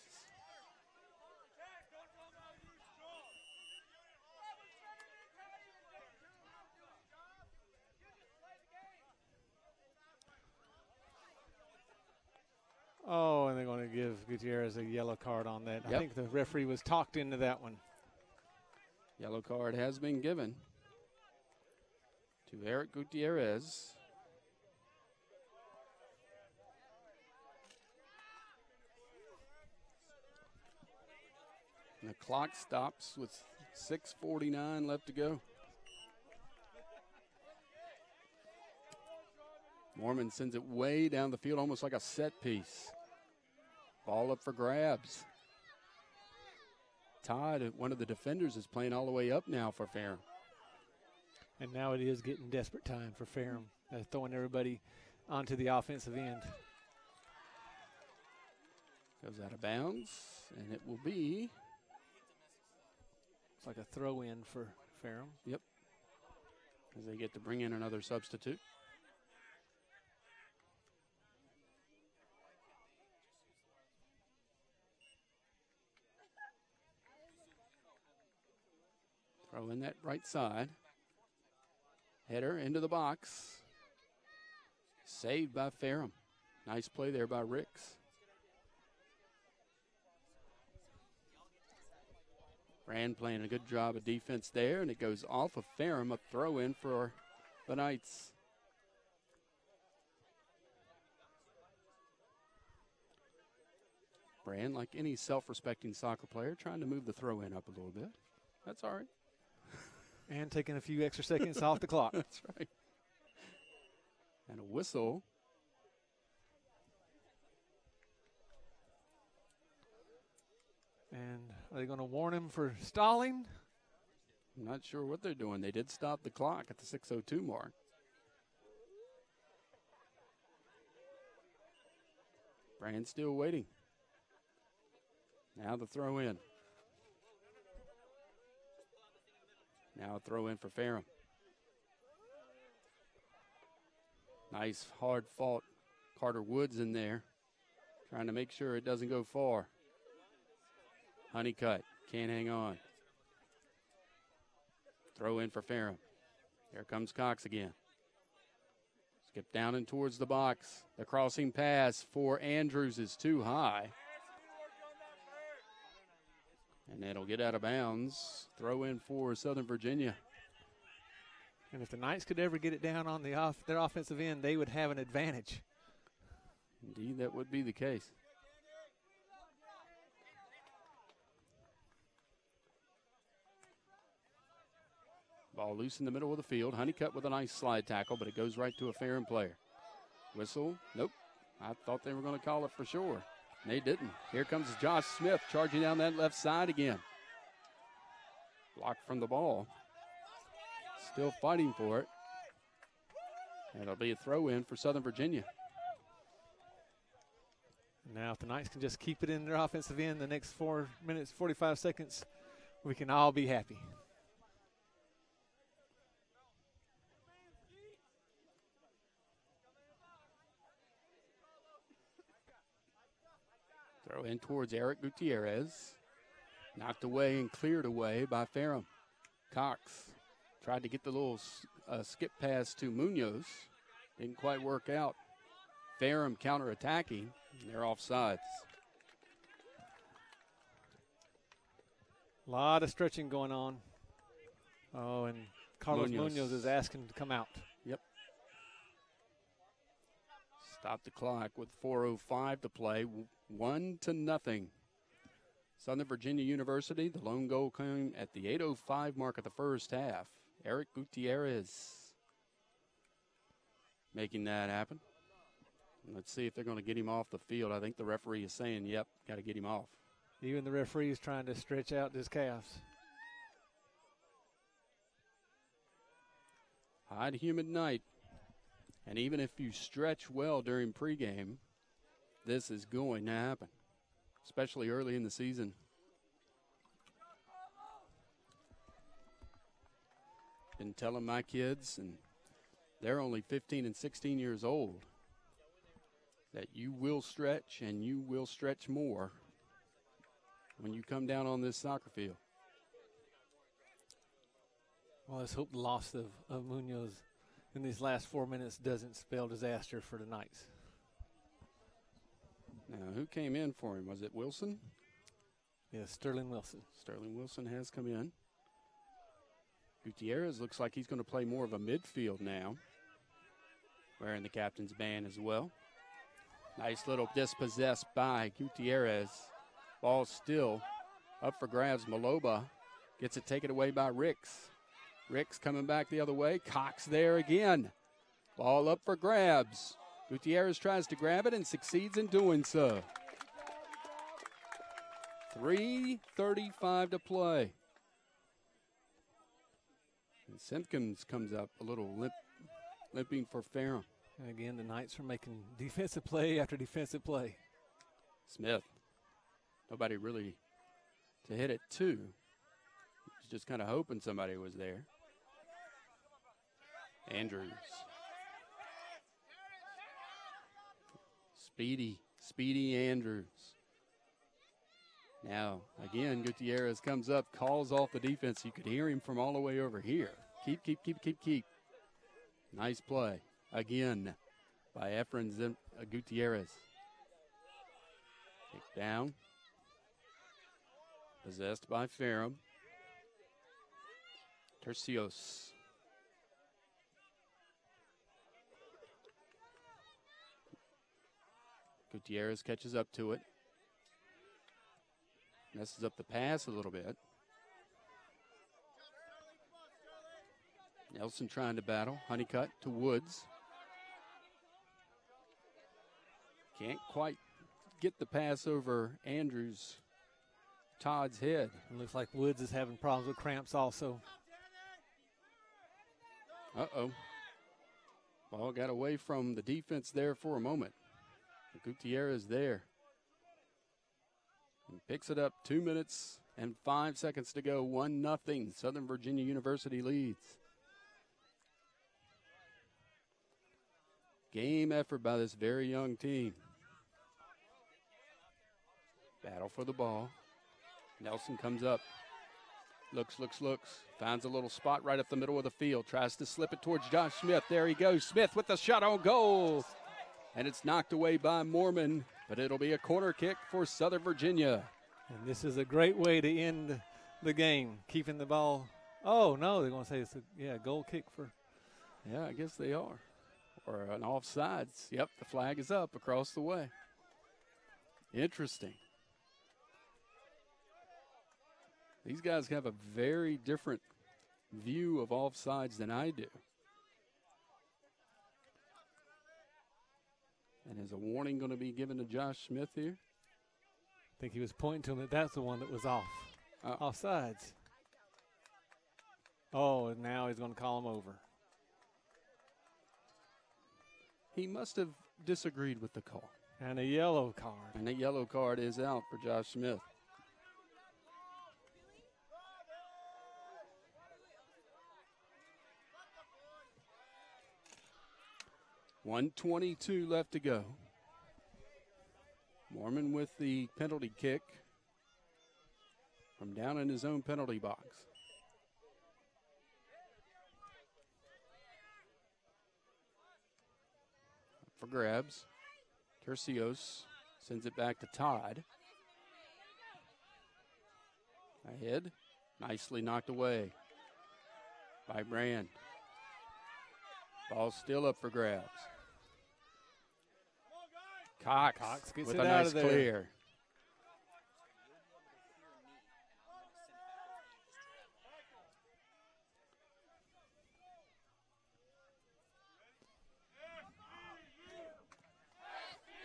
Oh, and they're going to give Gutierrez a yellow card on that. Yep. I think the referee was talked into that one. Yellow card has been given to Eric Gutierrez. And the clock stops with 6:49 left to go. Mormon sends it way down the field, almost like a set piece. Ball up for grabs. Todd, one of the defenders, is playing all the way up now for Ferrum. And now it is getting desperate time for Ferrum. Throwing everybody onto the offensive end. Goes out of bounds, and it will be. It's like a throw in for Ferrum. Yep. As they get to bring in another substitute. Throw in that right side. Header into the box. Saved by Ferrum. Nice play there by Ricks. Brand playing a good job of defense there, and it goes off of Ferrum, a throw in for the Knights. Brand, like any self-respecting soccer player, trying to move the throw in up a little bit. That's all right. And taking a few extra seconds off the clock. That's right. And a whistle. And are they going to warn him for stalling? I'm not sure what they're doing. They did stop the clock at the 6:02 mark. Brand still waiting. Now the throw in. Now a throw in for Ferrum. Nice hard fought Carter Woods in there, trying to make sure it doesn't go far. Honeycutt can't hang on. Throw in for Ferrum. Here comes Cox again. Skip down and towards the box. The crossing pass for Andrews is too high. And it'll get out of bounds. Throw in for Southern Virginia. And if the Knights could ever get it down on their offensive end, they would have an advantage. Indeed, that would be the case. Ball loose in the middle of the field. Honeycutt with a nice slide tackle, but it goes right to a Ferrum player. Whistle. Nope. I thought they were going to call it for sure. They didn't. Here comes Josh Smith charging down that left side again. Blocked from the ball. Still fighting for it. And it'll be a throw in for Southern Virginia. Now if the Knights can just keep it in their offensive end the next 4 minutes, 45 seconds, we can all be happy. Throw in towards Eric Gutierrez. Knocked away and cleared away by Ferrum. Cox tried to get the little skip pass to Munoz. Didn't quite work out. Ferrum counterattacking. They're offsides. A lot of stretching going on. Oh, and Carlos Munoz is asking to come out. Yep. Stop the clock with 4:05 to play. 1-0. Southern Virginia University, the lone goal came at the 8:05 mark of the first half. Eric Gutierrez making that happen. Let's see if they're going to get him off the field. I think the referee is saying, yep, got to get him off. Even the referee is trying to stretch out his calves. Hot, humid night. And even if you stretch well during pregame, this is going to happen, especially early in the season. Been telling my kids, and they're only 15 and 16 years old, that you will stretch and you will stretch more when you come down on this soccer field. Well, let's hope the loss of Munoz in these last 4 minutes doesn't spell disaster for the Knights. Now, who came in for him? Was it Wilson? Yeah, Sterling Wilson. Sterling Wilson has come in. Gutierrez looks like he's going to play more of a midfield now, wearing the captain's band as well. Nice little dispossessed by Gutierrez. Ball still up for grabs. Maloba gets it taken away by Ricks. Ricks coming back the other way. Cox there again. Ball up for grabs. Gutierrez tries to grab it and succeeds in doing so. 3:35 to play. And Simpkins comes up a little limping for Ferrum. And again, the Knights are making defensive play after defensive play. Smith. Nobody really to hit it to. He was just kind of hoping somebody was there. Andrews. Speedy Andrews. Now, again, Gutierrez comes up, calls off the defense. You could hear him from all the way over here. Keep. Nice play. Again, by Efren Gutierrez. Kick down. Possessed by Ferrum. Tercios. Gutierrez catches up to it. Messes up the pass a little bit. Nelson trying to battle. Honeycutt to Woods. Can't quite get the pass over Andrews. Todd's head. It looks like Woods is having problems with cramps also. Uh-oh. Ball got away from the defense there for a moment. Gutierrez there. And picks it up. 2 minutes and 5 seconds to go. 1-0. Southern Virginia University leads. Game effort by this very young team. Battle for the ball. Nelson comes up. Looks. Finds a little spot right up the middle of the field. Tries to slip it towards Josh Smith. There he goes. Smith with the shot on goal. And it's knocked away by Mormon, but it'll be a corner kick for Southern Virginia. And this is a great way to end the game, keeping the ball. Oh, no, they're going to say it's a goal kick for. Yeah, I guess they are. Or an offsides. Yep, the flag is up across the way. Interesting. These guys have a very different view of offsides than I do. And is a warning going to be given to Josh Smith here? I think he was pointing to him that's the one that was off. Offsides. Oh, and now he's going to call him over. He must have disagreed with the call. And a yellow card. And a yellow card is out for Josh Smith. .122 left to go. Mormon with the penalty kick from down in his own penalty box. For grabs. Tercios sends it back to Todd. Ahead. Nicely knocked away by Brand. Ball still up for grabs. Cox gets with it a out nice of there. clear.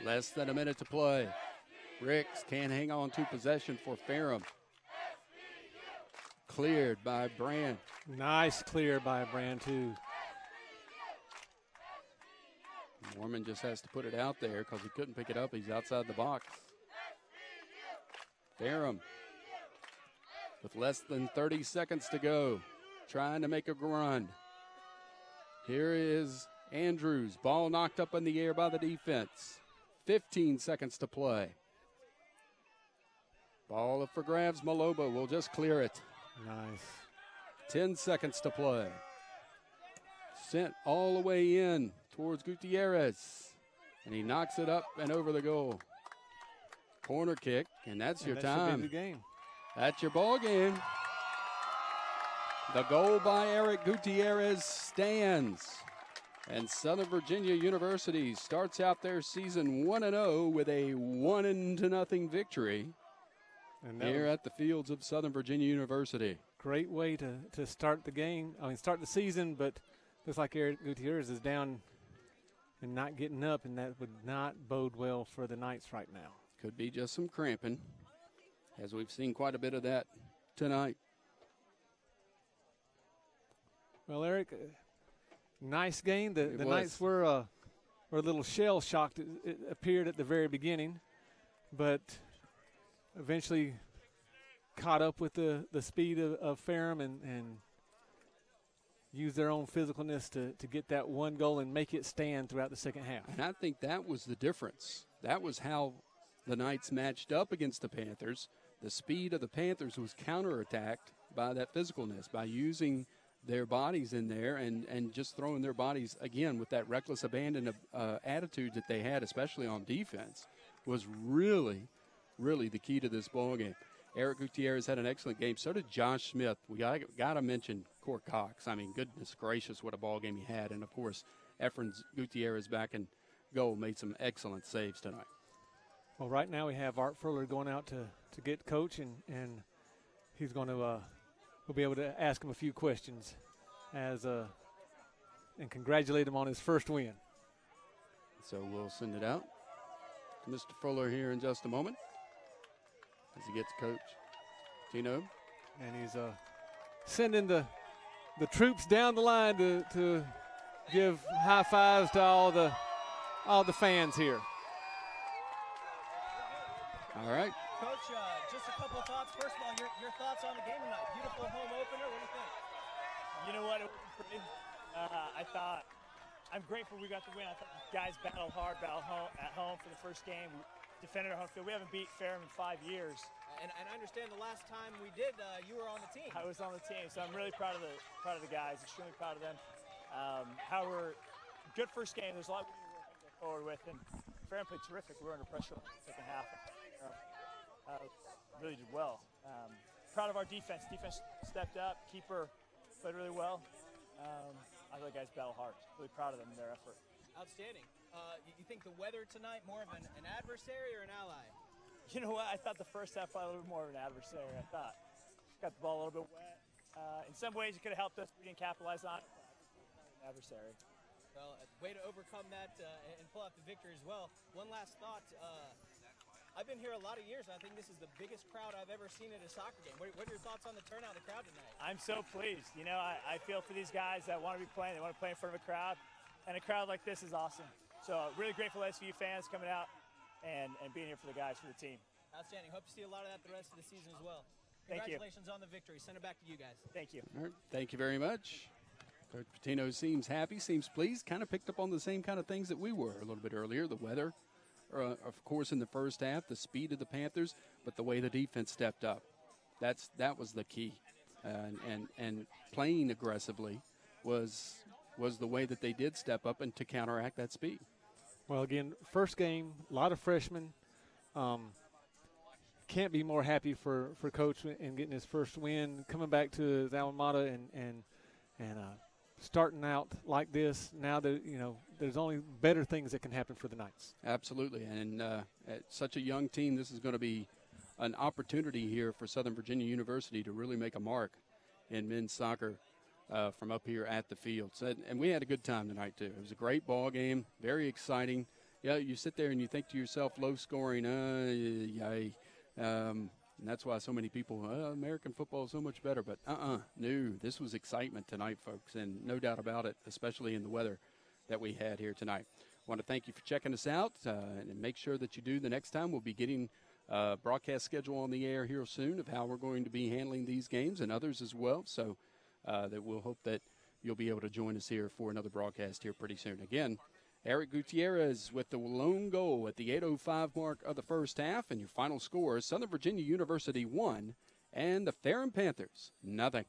Less than a minute to play. Ricks can't hang on to possession for Ferrum. Cleared by Brand. Nice clear by Brand, too. Mormon just has to put it out there because he couldn't pick it up. He's outside the box. Ferrum with less than 30 seconds to go, trying to make a run. Here is Andrews. Ball knocked up in the air by the defense. 15 seconds to play. Ball up for grabs. Maloba will just clear it. Nice. 10 seconds to play. Sent all the way in towards Gutierrez. And he knocks it up and over the goal. Corner kick, and that's your that time. should be the game. That's your ball game. The goal by Eric Gutierrez stands. And Southern Virginia University starts out their season 1-0 with a 1-0 victory here at the fields of Southern Virginia University. Great way to start the game. I mean, start the season, but looks like Eric Gutierrez is down and not getting up, and that would not bode well for the Knights right now. Could be just some cramping, as we've seen quite a bit of that tonight. Well, Eric, nice game. The Knights were a little shell-shocked, it appeared at the very beginning, but eventually caught up with the speed of Ferrum and used their own physicalness to get that one goal and make it stand throughout the second half. And I think that was the difference. That was how the Knights matched up against the Panthers. The speed of the Panthers was counterattacked by that physicalness, by using their bodies in there and just throwing their bodies, again, with that reckless abandon attitude that they had, especially on defense, was really, really the key to this ball game. Eric Gutierrez had an excellent game. So did Josh Smith. We got to mention Court Cox. I mean, goodness gracious, what a ball game he had. And, of course, Efren Gutierrez back in goal made some excellent saves tonight. Well, right now we have Art Fuller going out to get coach, and he's going to we'll be able to ask him a few questions and congratulate him on his first win. So we'll send it out to Mr. Fuller here in just a moment as he gets Coach Tino. And he's sending the troops down the line to give high fives to all the fans here. All right. Coach, just a couple of thoughts. First of all, your thoughts on the game tonight. Beautiful home opener. What do you think? You know what? It was pretty. I'm grateful we got the win. I thought the guys battled hard, at home for the first game. We defended our home field. We haven't beat Ferrum in 5 years. And I understand the last time we did, you were on the team. I was on the team, so I'm really proud of the guys. Extremely proud of them. However, good first game. There's a lot we need to go forward with, and Ferrum played terrific. We were under pressure in the second half. Really did well. Proud of our defense. Defense stepped up. Keeper played really well. I thought the guys battled hard. Really proud of them and their effort. Outstanding. You think the weather tonight more of an adversary or an ally? You know what? I thought the first half probably a little bit more of an adversary. I thought got the ball a little bit wet. In some ways, it could have helped us. We didn't capitalize on it. An adversary. Well, way to overcome that and pull out the victory as well. One last thought. I've been here a lot of years, and I think this is the biggest crowd I've ever seen at a soccer game. What are your thoughts on the turnout of the crowd tonight? I'm so pleased. You know, I feel for these guys that want to be playing. They want to play in front of a crowd, and a crowd like this is awesome. So really grateful to SVU fans coming out and being here for the guys, for the team. Outstanding. Hope to see a lot of that the rest of the season as well. Thank you. Congratulations on the victory. Send it back to you guys. Thank you. All right. Thank you very much. Coach Patino seems happy, seems pleased, kind of picked up on the same kind of things that we were a little bit earlier. The weather, of course, in the first half, the speed of the Panthers, but the way the defense stepped up. That was the key. And playing aggressively was the way that they did step up and to counteract that speed. Well, again, first game, a lot of freshmen. Can't be more happy for Coach in getting his first win, coming back to his alma mater and starting out like this, now that, there's only better things that can happen for the Knights. Absolutely. And at such a young team, this is going to be an opportunity here for Southern Virginia University to really make a mark in men's soccer from up here at the fields. And we had a good time tonight, too. It was a great ball game, very exciting. Yeah, you sit there and you think to yourself, low scoring, yay. And that's why so many people, American football is so much better. But no, this was excitement tonight, folks, and no doubt about it, especially in the weather that we had here tonight. I want to thank you for checking us out, and make sure that you do the next time. We'll be getting a broadcast schedule on the air here soon of how we're going to be handling these games and others as well. So that we'll hope that you'll be able to join us here for another broadcast here pretty soon. Again, Eric Gutierrez with the lone goal at the 8:05 mark of the first half. And your final score is Southern Virginia University 1 and the Ferrum Panthers 0.